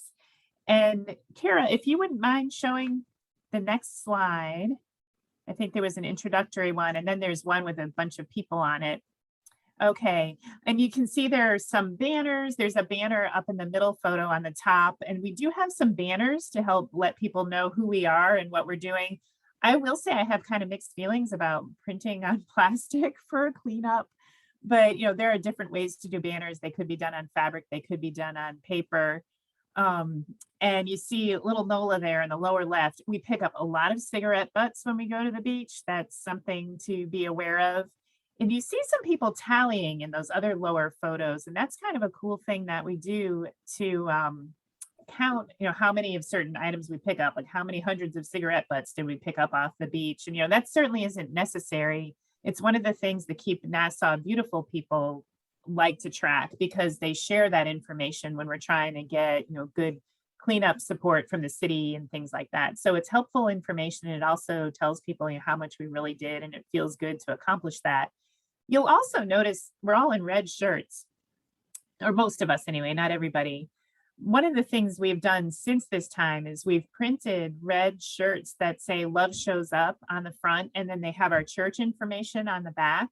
Speaker 2: And Kara, if you wouldn't mind showing the next slide. I think there was an introductory one, and then there's one with a bunch of people on it. Okay, and you can see there are some banners. There's a banner up in the middle photo on the top, and we do have some banners to help let people know who we are and what we're doing. I will say I have kind of mixed feelings about printing on plastic for a cleanup, but there are different ways to do banners. They could be done on fabric, they could be done on paper. And you see little Nola there in the lower left. We pick up a lot of cigarette butts when we go to the beach. That's something to be aware of. And you see some people tallying in those other lower photos. And that's kind of a cool thing that we do to count, how many of certain items we pick up, like how many hundreds of cigarette butts did we pick up off the beach? And that certainly isn't necessary. It's one of the things that Keep Nassau Beautiful people like to track, because they share that information when we're trying to get good cleanup support from the city and things like that. So it's helpful information. It also tells people how much we really did, and it feels good to accomplish that. You'll also notice we're all in red shirts, or most of us anyway, not everybody. One of the things we've done since this time is we've printed red shirts that say Love Shows Up on the front, and then they have our church information on the back.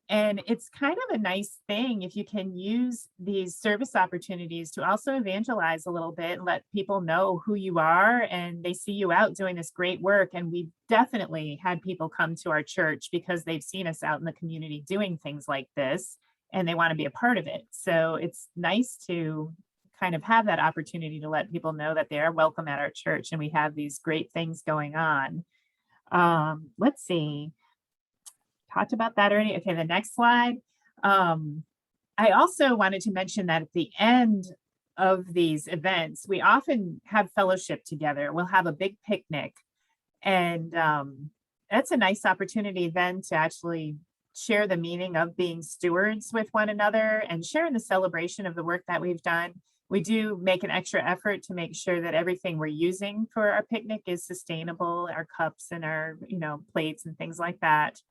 Speaker 2: And it's kind of a nice thing if you can use these service opportunities to also evangelize a little bit and let people know who you are, and they see you out doing this great work. And we've definitely had people come to our church because they've seen us out in the community doing things like this, and they want to be a part of it. So it's nice to kind of have that opportunity to let people know that they are welcome at our church and we have these great things going on. Let's see. Talked about that already. Okay, the next slide. I also wanted to mention that at the end of these events, we often have fellowship together. We'll have a big picnic, and that's a nice opportunity then to actually share the meaning of being stewards with one another and share in the celebration of the work that we've done. We do make an extra effort to make sure that everything we're using for our picnic is sustainable, our cups and our plates and things like that.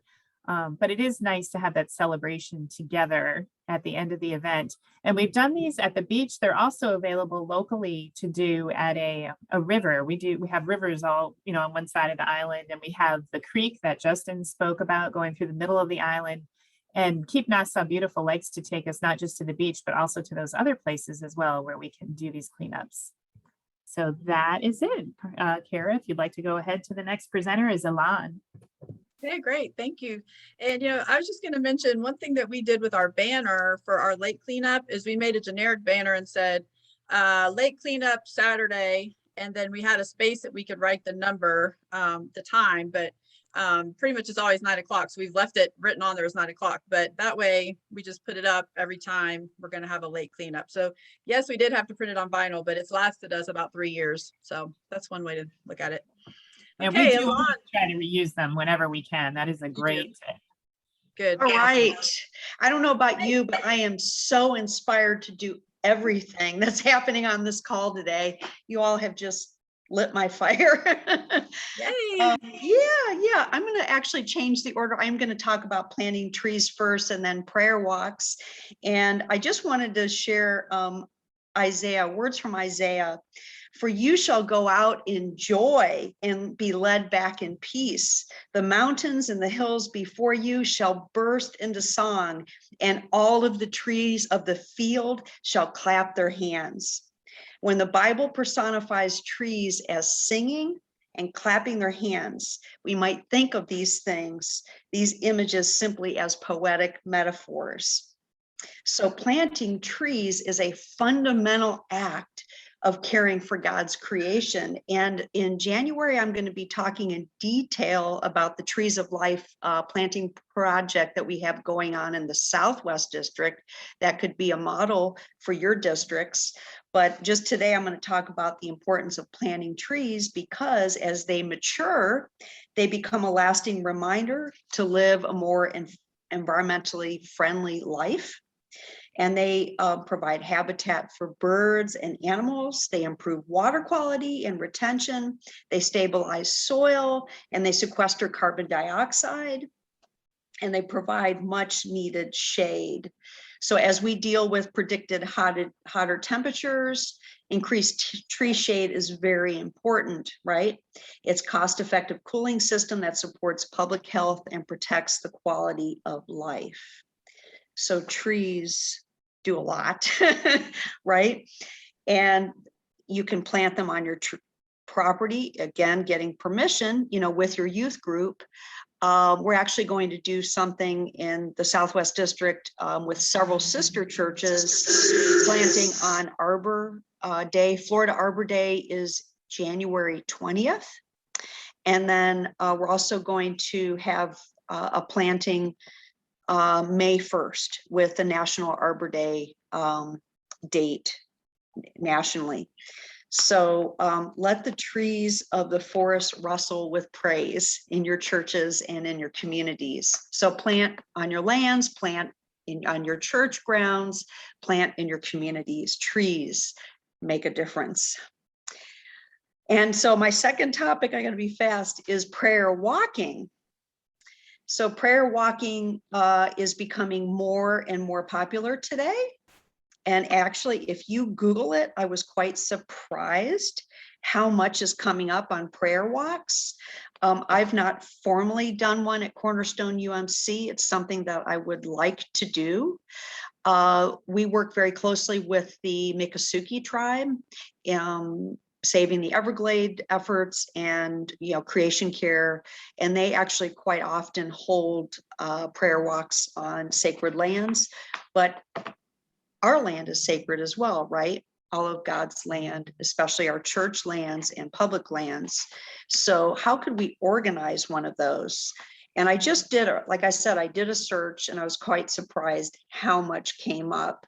Speaker 2: But it is nice to have that celebration together at the end of the event. And we've done these at the beach. They're also available locally to do at a river. We have rivers all, on one side of the island, and we have the creek that Justin spoke about going through the middle of the island. And Keep Nassau Beautiful likes to take us not just to the beach, but also to those other places as well where we can do these cleanups. So that is it. Kara, if you'd like to go ahead to the next presenter is Elan.
Speaker 1: Okay, great. Thank you. And, I was just going to mention one thing that we did with our banner for our lake cleanup is we made a generic banner and said, lake cleanup Saturday. And then we had a space that we could write the number, the time, but pretty much it's always 9 o'clock. So we've left it written on there as 9 o'clock, but that way we just put it up every time we're going to have a lake cleanup. So yes, we did have to print it on vinyl, but it's lasted us about 3 years. So that's one way to look at it.
Speaker 2: And
Speaker 1: Okay,
Speaker 2: we do
Speaker 1: Elan.
Speaker 2: try to reuse them whenever we can. That is a great tip.
Speaker 1: Good.
Speaker 7: All right. I don't know about you, but I am so inspired to do everything that's happening on this call today. You all have just lit my fire.
Speaker 1: Yay.
Speaker 7: Yeah. I'm going to actually change the order. I'm going to talk about planting trees first and then prayer walks. And I just wanted to share words from Isaiah. For you shall go out in joy and be led back in peace. The mountains and the hills before you shall burst into song, and all of the trees of the field shall clap their hands. When the Bible personifies trees as singing and clapping their hands, we might think of these things, these images, simply as poetic metaphors. So planting trees is a fundamental act of caring for God's creation. And in January, I'm going to be talking in detail about the Trees of Life planting project that we have going on in the Southwest District. That could be a model for your districts. But just today, I'm going to talk about the importance of planting trees, because as they mature, they become a lasting reminder to live a more environmentally friendly life. And they provide habitat for birds and animals. They improve water quality and retention. They stabilize soil, and they sequester carbon dioxide, and they provide much needed shade. So as we deal with predicted hotter temperatures, increased tree shade is very important, right? It's cost-effective cooling system that supports public health and protects the quality of life. So trees do a lot, right? And you can plant them on your property, again, getting permission, with your youth group. We're actually going to do something in the Southwest District with several sister churches, planting on Arbor Day. Florida Arbor Day is January 20th. And then we're also going to have a planting May 1st with the National Arbor Day date nationally. So let the trees of the forest rustle with praise in your churches and in your communities. So plant on your lands, plant on your church grounds, plant in your communities. Trees make a difference. And so my second topic, I'm going to be fast, is prayer walking. So prayer walking is becoming more and more popular today. And actually, if you Google it, I was quite surprised how much is coming up on prayer walks. I've not formally done one at Cornerstone UMC. It's something that I would like to do. We work very closely with the Miccosukee tribe, Saving the Everglade efforts, and Creation Care, and they actually quite often hold prayer walks on sacred lands. But our land is sacred as well, right? All of God's land, especially our church lands and public lands. So how could we organize one of those? And I just did, like I said, I did a search, and I was quite surprised how much came up.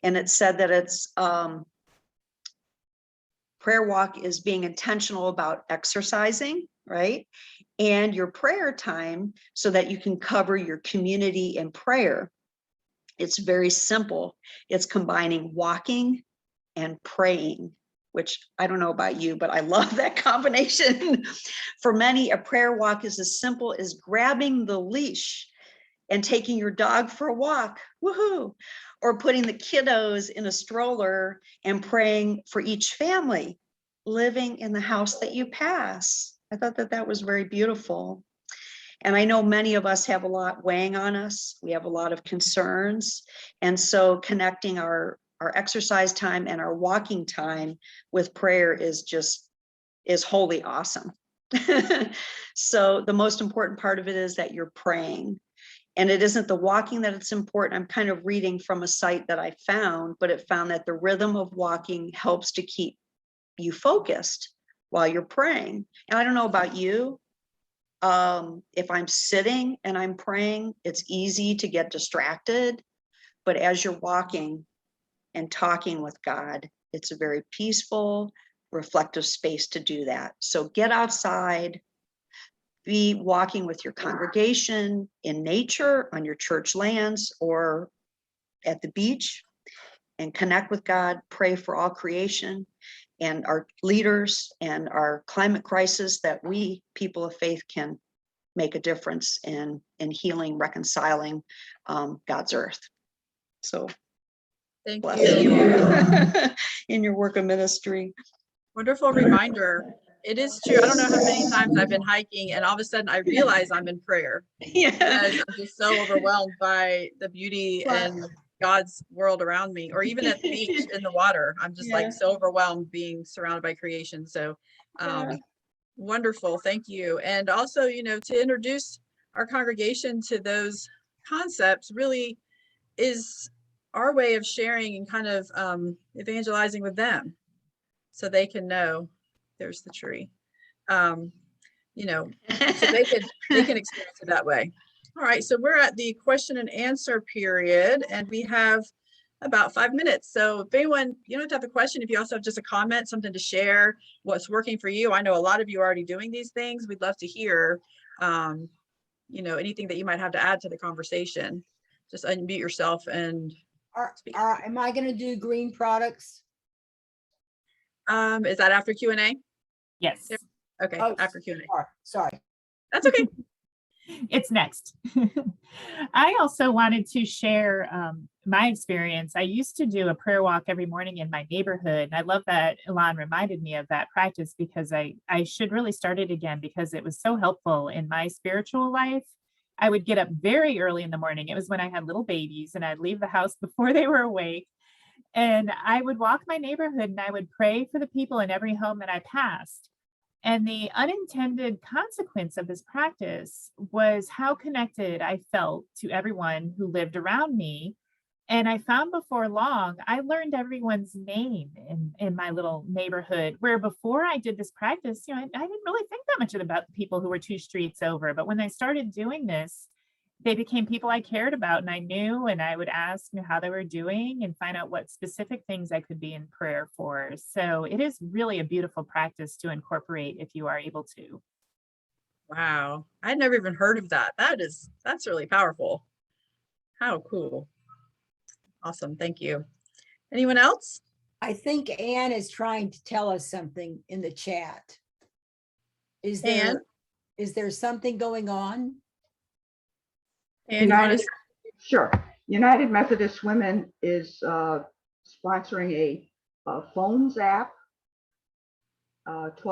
Speaker 7: And it said that it's prayer walk is being intentional about exercising, right? And your prayer time, so that you can cover your community in prayer. It's very simple. It's combining walking and praying, which I don't know about you, but I love that combination. For many, a prayer walk is as simple as grabbing the leash and taking your dog for a walk, woohoo, or putting the kiddos in a stroller and praying for each family living in the house that you pass. I thought that was very beautiful. And I know many of us have a lot weighing on us. We have a lot of concerns. And so connecting our exercise time and our walking time with prayer is wholly awesome. So the most important part of it is that you're praying. And it isn't the walking that it's important. I'm kind of reading from a site that I found, but it found that the rhythm of walking helps to keep you focused while you're praying. And I don't know about you. If I'm sitting and I'm praying, it's easy to get distracted. But as you're walking and talking with God, it's a very peaceful, reflective space to do that. So get outside, be walking with your congregation in nature, on your church lands, or at the beach, and connect with God, pray for all creation and our leaders and our climate crisis, that we, people of faith, can make a difference in healing, reconciling God's earth. So
Speaker 1: Thank
Speaker 7: bless
Speaker 1: you.
Speaker 7: you in your work of ministry.
Speaker 1: Wonderful reminder. It is true. I don't know how many times I've been hiking and all of a sudden I realize I'm in prayer
Speaker 7: Yeah.
Speaker 1: because I'm just so overwhelmed by the beauty and God's world around me, or even at the beach in the water. I'm just like so overwhelmed being surrounded by creation. So wonderful. Thank you. And also, you know, to introduce our congregation to those concepts really is our way of sharing and kind of evangelizing with them so they can know there's the tree. You know, so they can experience it that way. All right, so we're at the question and answer period, and we have about 5 minutes. So if anyone, you don't have to have a question, if you also have just a comment, something to share, what's working for you. I know a lot of you are already doing these things. We'd love to hear, you know, anything that you might have to add to the conversation. Just unmute yourself and speak.
Speaker 4: Am I gonna do green products?
Speaker 1: Is that after Q&A?
Speaker 2: Yes,
Speaker 1: Okay,
Speaker 4: Oh,
Speaker 1: after Q&A.
Speaker 4: Sorry.
Speaker 1: That's okay.
Speaker 2: it's next. I also wanted to share my experience. I used to do a prayer walk every morning in my neighborhood. And I love that Elon reminded me of that practice, because I should really start it again, because it was so helpful in my spiritual life. I would get up very early in the morning. It was when I had little babies, and I'd leave the house before they were awake. And I would walk my neighborhood and I would pray for the people in every home that I passed. And the unintended consequence of this practice was how connected I felt to everyone who lived around me. And I found before long, I learned everyone's name in my little neighborhood, where before I did this practice, you know, I didn't really think that much about the people who were 2 streets over. But when I started doing this, they became people I cared about and I knew, and I would ask, you know, how they were doing and find out what specific things I could be in prayer for. So it is really a beautiful practice to incorporate if you are able to.
Speaker 1: Wow, I'd never even heard of that. That's really powerful. How cool. Awesome, thank you. Anyone else?
Speaker 4: I think Anne is trying to tell us something in the chat. Is
Speaker 1: Anne?
Speaker 4: there something going on?
Speaker 1: And you want
Speaker 9: United,
Speaker 1: to,
Speaker 9: sure. United Methodist Women is sponsoring a phones app. 1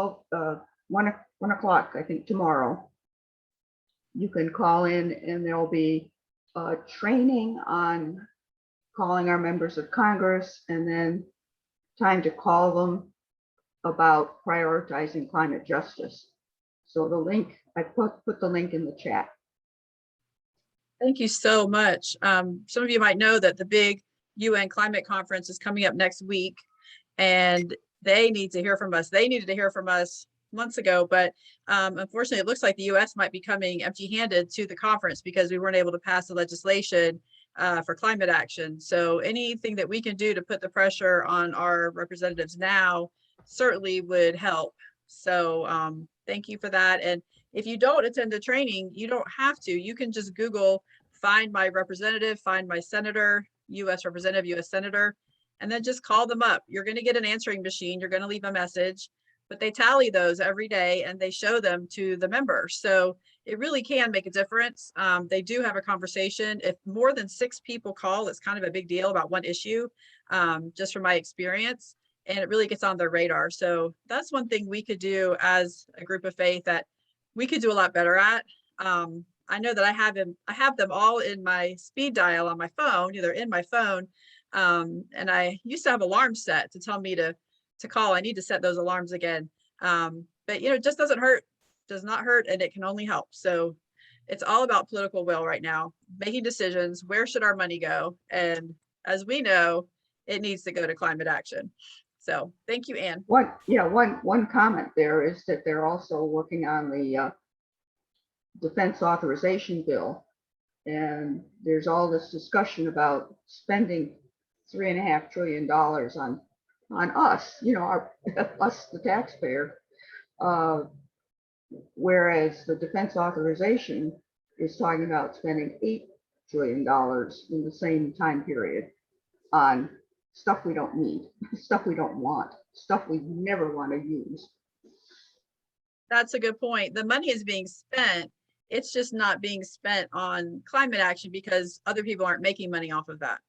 Speaker 9: o'clock, I think, tomorrow. You can call in, and there'll be training on calling our members of Congress, and then time to call them about prioritizing climate justice. So the link, I put the link in the chat.
Speaker 1: thank you so much. Some of you might know that the big UN climate conference is coming up next week, and they need to hear from us. They needed to hear from us months ago, but unfortunately, it looks like the US might be coming empty-handed to the conference because we weren't able to pass the legislation for climate action. So anything that we can do to put the pressure on our representatives now certainly would help. So thank you for that. And if you don't attend the training, you don't have to. You can just Google, find my representative, find my senator, US representative, US senator, and then just call them up. You're going to get an answering machine. You're going to leave a message, but they tally those every day and they show them to the members. So it really can make a difference. They do have a conversation. If more than 6 people call, it's kind of a big deal about one issue, just from my experience, and it really gets on their radar. So that's one thing we could do as a group of faith that we could do a lot better at. I know that I have them all in my speed dial on my phone, either in my phone. And I used to have alarms set to tell me to call. I need to set those alarms again. But it just does not hurt, and it can only help. So it's all about political will right now, making decisions. Where should our money go? And as we know, it needs to go to climate action. So thank you, Ann.
Speaker 9: One comment there is that they're also working on the defense authorization bill. And there's all this discussion about spending $3.5 trillion on us, us, the taxpayer. Whereas the defense authorization is talking about spending $8 trillion in the same time period on stuff we don't need, stuff we don't want, stuff we never want to use.
Speaker 1: That's a good point. The money is being spent. It's just not being spent on climate action because other people aren't making money off of that.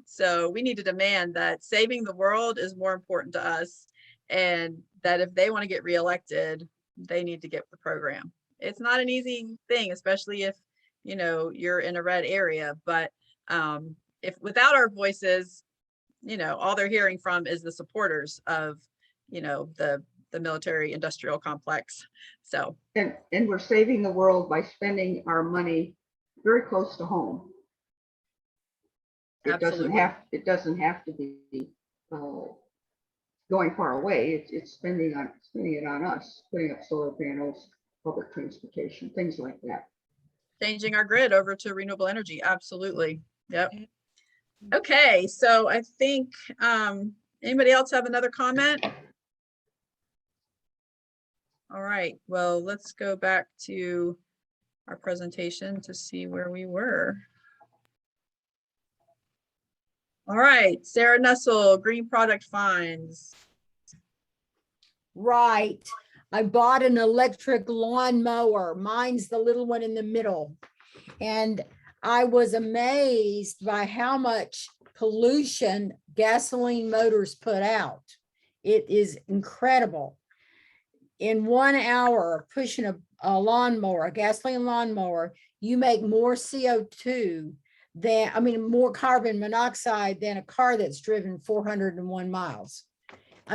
Speaker 1: So we need to demand that saving the world is more important to us, and that if they want to get reelected, they need to get the program. It's not an easy thing, especially if you're in a red area. But if without our voices, all they're hearing from is the supporters of the military industrial complex. So
Speaker 9: and we're saving the world by spending our money very close to home. It doesn't have to be going far away. It's spending it on us, putting up solar panels, public transportation, things like that.
Speaker 1: Changing our grid over to renewable energy. Absolutely. Yep. Okay, so I think anybody else have another comment? All right, well, let's go back to our presentation to see where we were. All right, Sarah Nussel, Green Product Finds.
Speaker 4: Right. I bought an electric lawn mower. Mine's the little one in the middle. And I was amazed by how much pollution gasoline motors put out. It is incredible. In 1 hour of pushing a lawnmower, a gasoline lawnmower, you make more CO2 more carbon monoxide than a car that's driven 401 miles.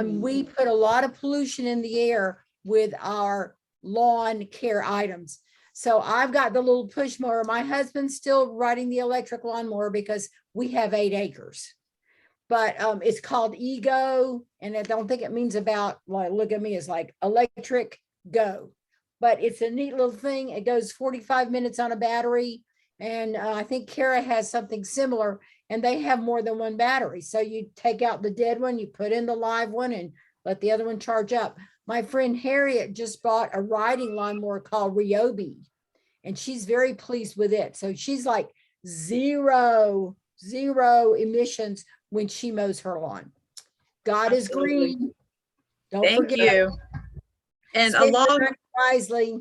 Speaker 4: We put a lot of pollution in the air with our lawn care items. So I've got the little push mower. My husband's still riding the electric lawnmower because we have 8 acres. But it's called Ego, and I don't think it means about, well, look at me, it's like electric go. But it's a neat little thing. It goes 45 minutes on a battery. And I think Kara has something similar, and they have more than one battery. So you take out the dead one, you put in the live one, and let the other one charge up. My friend Harriet just bought a riding lawnmower called Ryobi, and she's very pleased with it. So she's like zero emissions when she mows her lawn. God is green. Don't forget.
Speaker 1: Thank you. And
Speaker 4: wisely.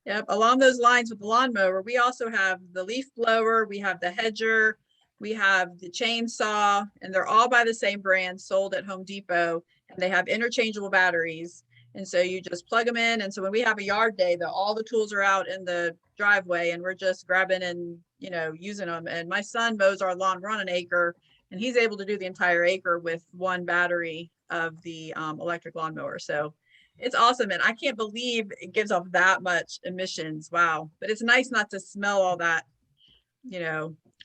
Speaker 1: Yep, along those lines with the lawnmower, we also have the leaf blower, we have the hedger, we have the chainsaw, and they're all by the same brand, sold at Home Depot, and they have interchangeable batteries. And so you just plug them in. And so when we have a yard day, all the tools are out in the driveway, and we're just grabbing and using them. And my son mows our lawn. We're on an acre, and he's able to do the entire acre with one battery of the electric lawnmower. So it's awesome. And I can't believe it gives off that much emissions. Wow. But it's nice not to smell all that,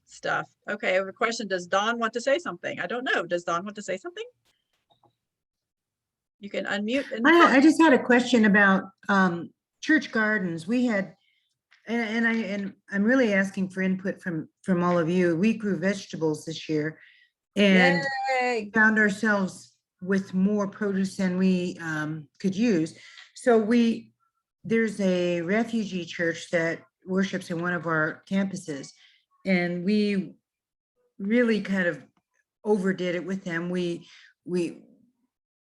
Speaker 1: stuff. Okay, I have a question. Does Dawn want to say something? I don't know. Does Dawn want to say something? You can unmute.
Speaker 10: I just had a question about church gardens. We had, and I'm really asking for input from all of you. We grew vegetables this year and found ourselves with more produce than we could use. So there's a refugee church that worships in one of our campuses, and we really kind of overdid it with them. We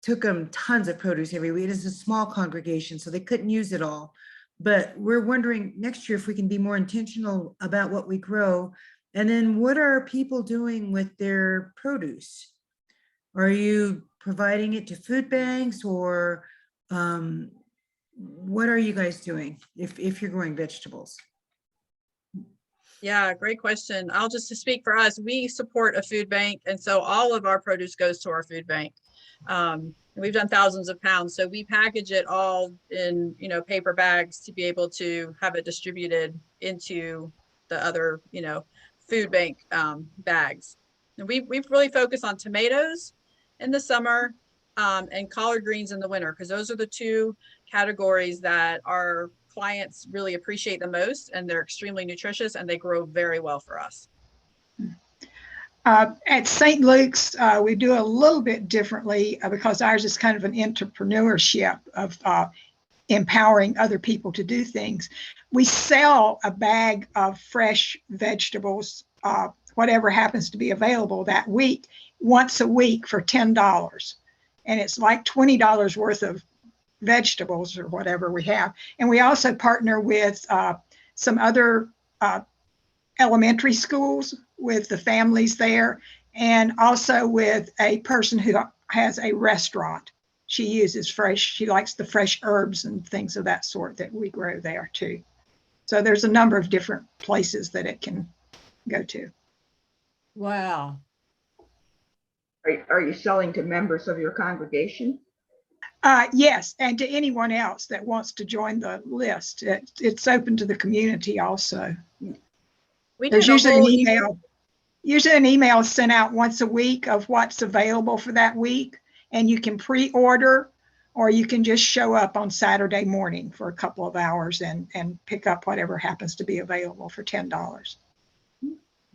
Speaker 10: took them tons of produce every week. It is a small congregation, so they couldn't use it all. But we're wondering next year if we can be more intentional about what we grow. And then what are people doing with their produce? Are you providing it to food banks, or what are you guys doing if you're growing vegetables?
Speaker 1: Yeah, great question. I'll just to speak for us, we support a food bank. And so all of our produce goes to our food bank. And we've done thousands of pounds. So we package it all in, paper bags to be able to have it distributed into the other, food bank bags. And we've really focused on tomatoes in the summer and collard greens in the winter, because those are the two categories that our clients really appreciate the most, and they're extremely nutritious and they grow very well for us.
Speaker 8: At St. Luke's, we do a little bit differently because ours is kind of an entrepreneurship of empowering other people to do things. We sell a bag of fresh vegetables, whatever happens to be available that week, once a week for $10. And it's like $20 worth of vegetables or whatever we have. And we also partner with some other elementary schools with the families there, and also with a person who has a restaurant. She uses she likes the fresh herbs and things of that sort that we grow there too. So there's a number of different places that it can go to.
Speaker 4: Wow.
Speaker 9: Are you selling to members of your congregation?
Speaker 8: Yes, and to anyone else that wants to join the list. It's open to the community also. There's usually an email sent out once a week of what's available for that week, and you can pre-order, or you can just show up on Saturday morning for a couple of hours and pick up whatever happens to be available for $10.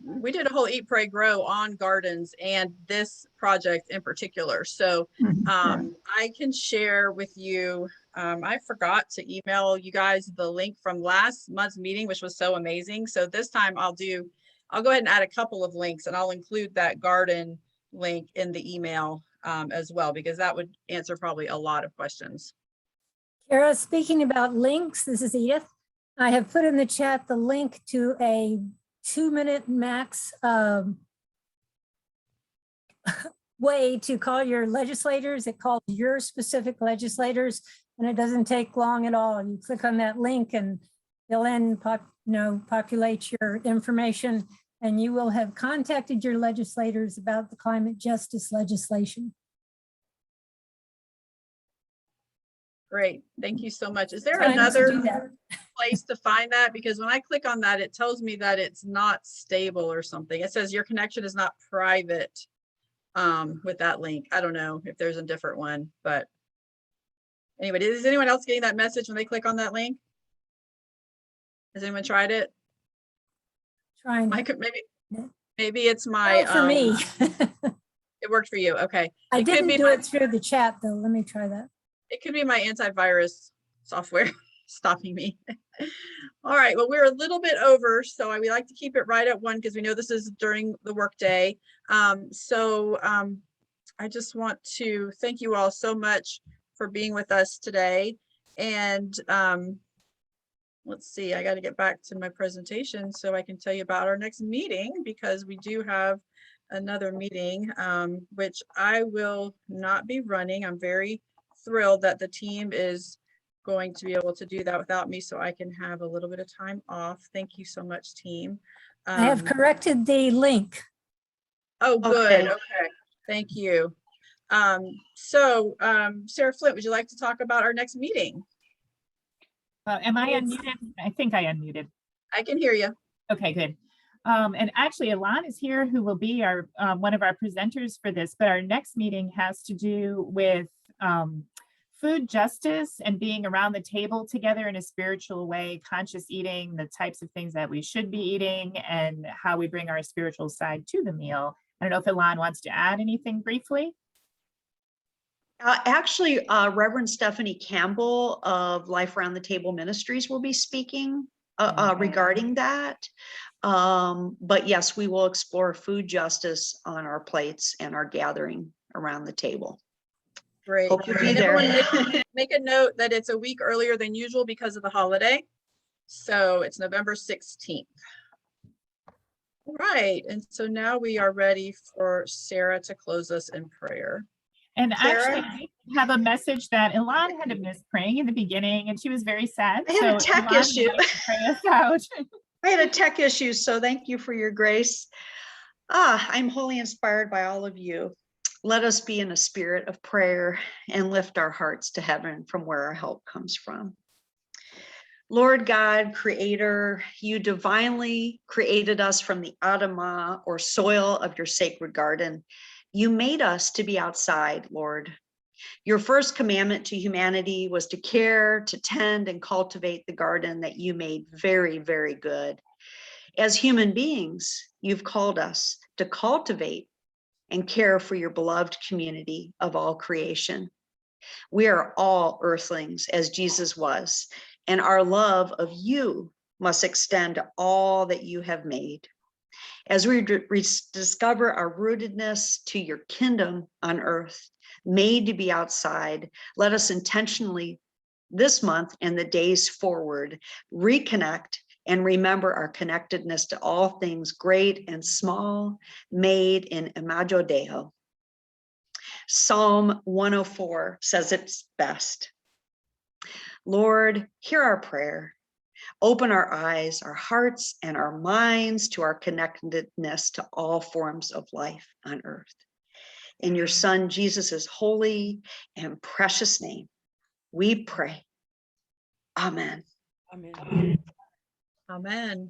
Speaker 1: We did a whole Eat, Pray, Grow on gardens and this project in particular. So I can share with you, I forgot to email you guys the link from last month's meeting, which was so amazing. So this time I'll go ahead and add a couple of links, and I'll include that garden link in the email as well, because that would answer probably a lot of questions.
Speaker 11: Kara, speaking about links, this is Edith. I have put in the chat the link to a 2-minute max way to call your legislators. It calls your specific legislators, and it doesn't take long at all. You click on that link and they'll then populate your information, and you will have contacted your legislators about the climate justice legislation.
Speaker 1: Great, thank you so much. Is there another place to find that? Because when I click on that, it tells me that it's not stable or something. It says your connection is not private with that link. I don't know if there's a different one, but anyway, is anyone else getting that message when they click on that link? Has anyone tried it?
Speaker 11: Trying.
Speaker 1: Maybe it's my
Speaker 11: for me.
Speaker 1: It worked for you. Okay.
Speaker 11: I didn't do it through the chat though. Let me try that.
Speaker 1: It could be my antivirus software stopping me. All right, well, we're a little bit over, so we like to keep it right at 1 because we know this is during the workday. I just want to thank you all so much for being with us today. And let's see, I got to get back to my presentation so I can tell you about our next meeting, because we do have another meeting, which I will not be running. I'm very thrilled that the team is going to be able to do that without me, so I can have a little bit of time off. Thank you so much, team.
Speaker 11: I have corrected the link.
Speaker 1: Oh, good. Okay. Thank you. Sarah Flint, would you like to talk about our next meeting?
Speaker 2: Am I unmuted? I think I unmuted.
Speaker 1: I can hear you.
Speaker 2: Okay, good. And actually, Alon is here, who will be our one of our presenters for this, but our next meeting has to do with food justice and being around the table together in a spiritual way, conscious eating, the types of things that we should be eating, and how we bring our spiritual side to the meal. I don't know if Alon wants to add anything briefly.
Speaker 7: Actually, Reverend Stephanie Campbell of Life Around the Table Ministries will be speaking regarding that. But yes, we will explore food justice on our plates and our gathering around the table.
Speaker 1: Great.
Speaker 7: Hope you'll be there.
Speaker 1: Make a note that it's a week earlier than usual because of the holiday. So it's November 16th. All right. And so now we are ready for Sarah to close us in prayer.
Speaker 2: And
Speaker 1: Sarah?
Speaker 2: actually, have a message that Ilan had missed praying in the beginning, and she was very sad.
Speaker 7: I had a
Speaker 2: So,
Speaker 7: tech
Speaker 2: Ilan, would
Speaker 7: issue.
Speaker 2: you like to pray us out?
Speaker 7: I had a tech issue, so thank you for your grace. I'm wholly inspired by all of you. Let us be in a spirit of prayer and lift our hearts to heaven from where our help comes from. Lord God, creator, you divinely created us from the Adamah, or soil of your sacred garden. You made us to be outside, Lord. Your first commandment to humanity was to care, to tend, and cultivate the garden that you made very, very good. As human beings, you've called us to cultivate and care for your beloved community of all creation. We are all earthlings, as Jesus was, and our love of you must extend to all that you have made. As we discover our rootedness to your kingdom on earth, made to be outside, let us intentionally this month and the days forward reconnect and remember our connectedness to all things great and small, made in Imago Dei. Psalm 104 says it's best. Lord, hear our prayer. Open our eyes, our hearts, and our minds to our connectedness to all forms of life on earth. In your Son, Jesus' holy and precious name, we pray. Amen.
Speaker 1: Amen. Amen.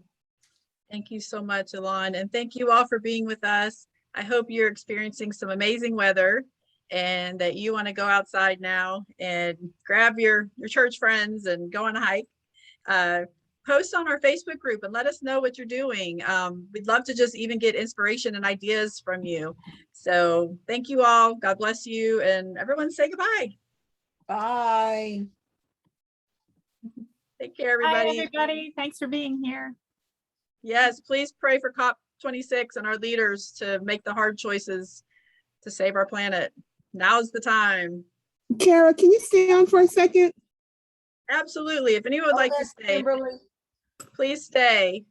Speaker 1: Thank you so much, Ilan. And thank you all for being with us. I hope you're experiencing some amazing weather and that you want to go outside now and grab your church friends and go on a hike. Post on our Facebook group and let us know what you're doing. We'd love to just even get inspiration and ideas from you. So thank you all. God bless you. And everyone say goodbye.
Speaker 4: Bye.
Speaker 1: Take care,
Speaker 2: Hi,
Speaker 1: everybody.
Speaker 2: everybody. Thanks for being here.
Speaker 1: Yes, please pray for COP26 and our leaders to make the hard choices to save our planet. Now's the time.
Speaker 12: Kara, can you stay on for a second?
Speaker 1: Absolutely. If anyone would like to stay,
Speaker 4: Kimberly.
Speaker 1: please stay.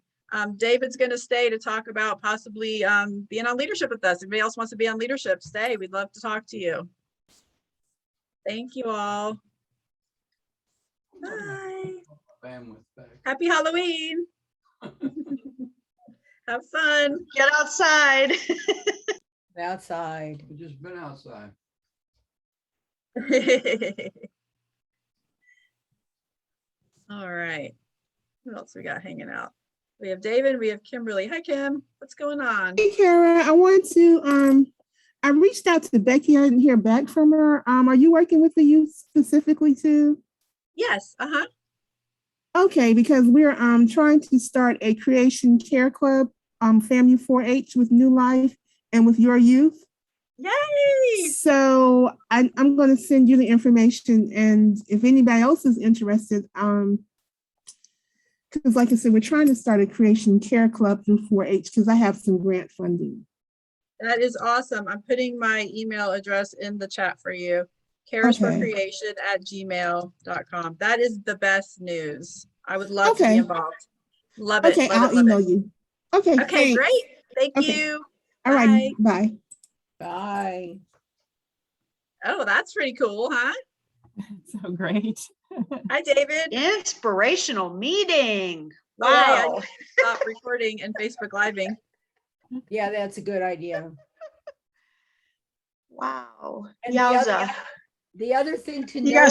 Speaker 1: David's going to stay to talk about possibly being on leadership with us. If anybody else wants to be on leadership, stay. We'd love to talk to you. Thank you all. Bye. Happy Halloween. Have fun.
Speaker 7: Get outside.
Speaker 4: Outside.
Speaker 13: We've just been outside.
Speaker 1: All right. Who else we got hanging out? We have David, we have Kimberly. Hi, Kim. What's going on?
Speaker 12: Hey, Kara, I wanted to, I reached out to Becky. I didn't hear back from her. Are you working with the youth specifically too?
Speaker 1: Yes. Uh-huh.
Speaker 12: Okay, because we're trying to start a creation care club, Family 4-H with New Life and with your youth.
Speaker 1: Yay!
Speaker 12: So I'm going to send you the information, and if anybody else is interested, because like I said, we're trying to start a creation care club through 4-H because I have some grant funding.
Speaker 1: That is awesome. I'm putting my email address in the chat for you. caresforcreation@gmail.com. That is the best news. I would love to be involved. Love it.
Speaker 12: Okay,
Speaker 1: love
Speaker 12: I'll
Speaker 1: it,
Speaker 12: email
Speaker 1: it.
Speaker 12: you. Okay,
Speaker 1: Okay,
Speaker 12: thanks.
Speaker 1: great. Thank
Speaker 12: Okay.
Speaker 1: you.
Speaker 12: All right, bye.
Speaker 4: Bye.
Speaker 1: Oh, that's pretty cool, huh?
Speaker 2: So great.
Speaker 1: Hi, David.
Speaker 7: Inspirational meeting.
Speaker 1: Oh, hey, I
Speaker 7: Wow.
Speaker 1: need to stop recording and Facebook Living.
Speaker 4: Yeah, that's a good idea.
Speaker 7: Wow.
Speaker 4: And
Speaker 7: Yowza.
Speaker 4: the other thing to
Speaker 8: You
Speaker 4: know
Speaker 8: guys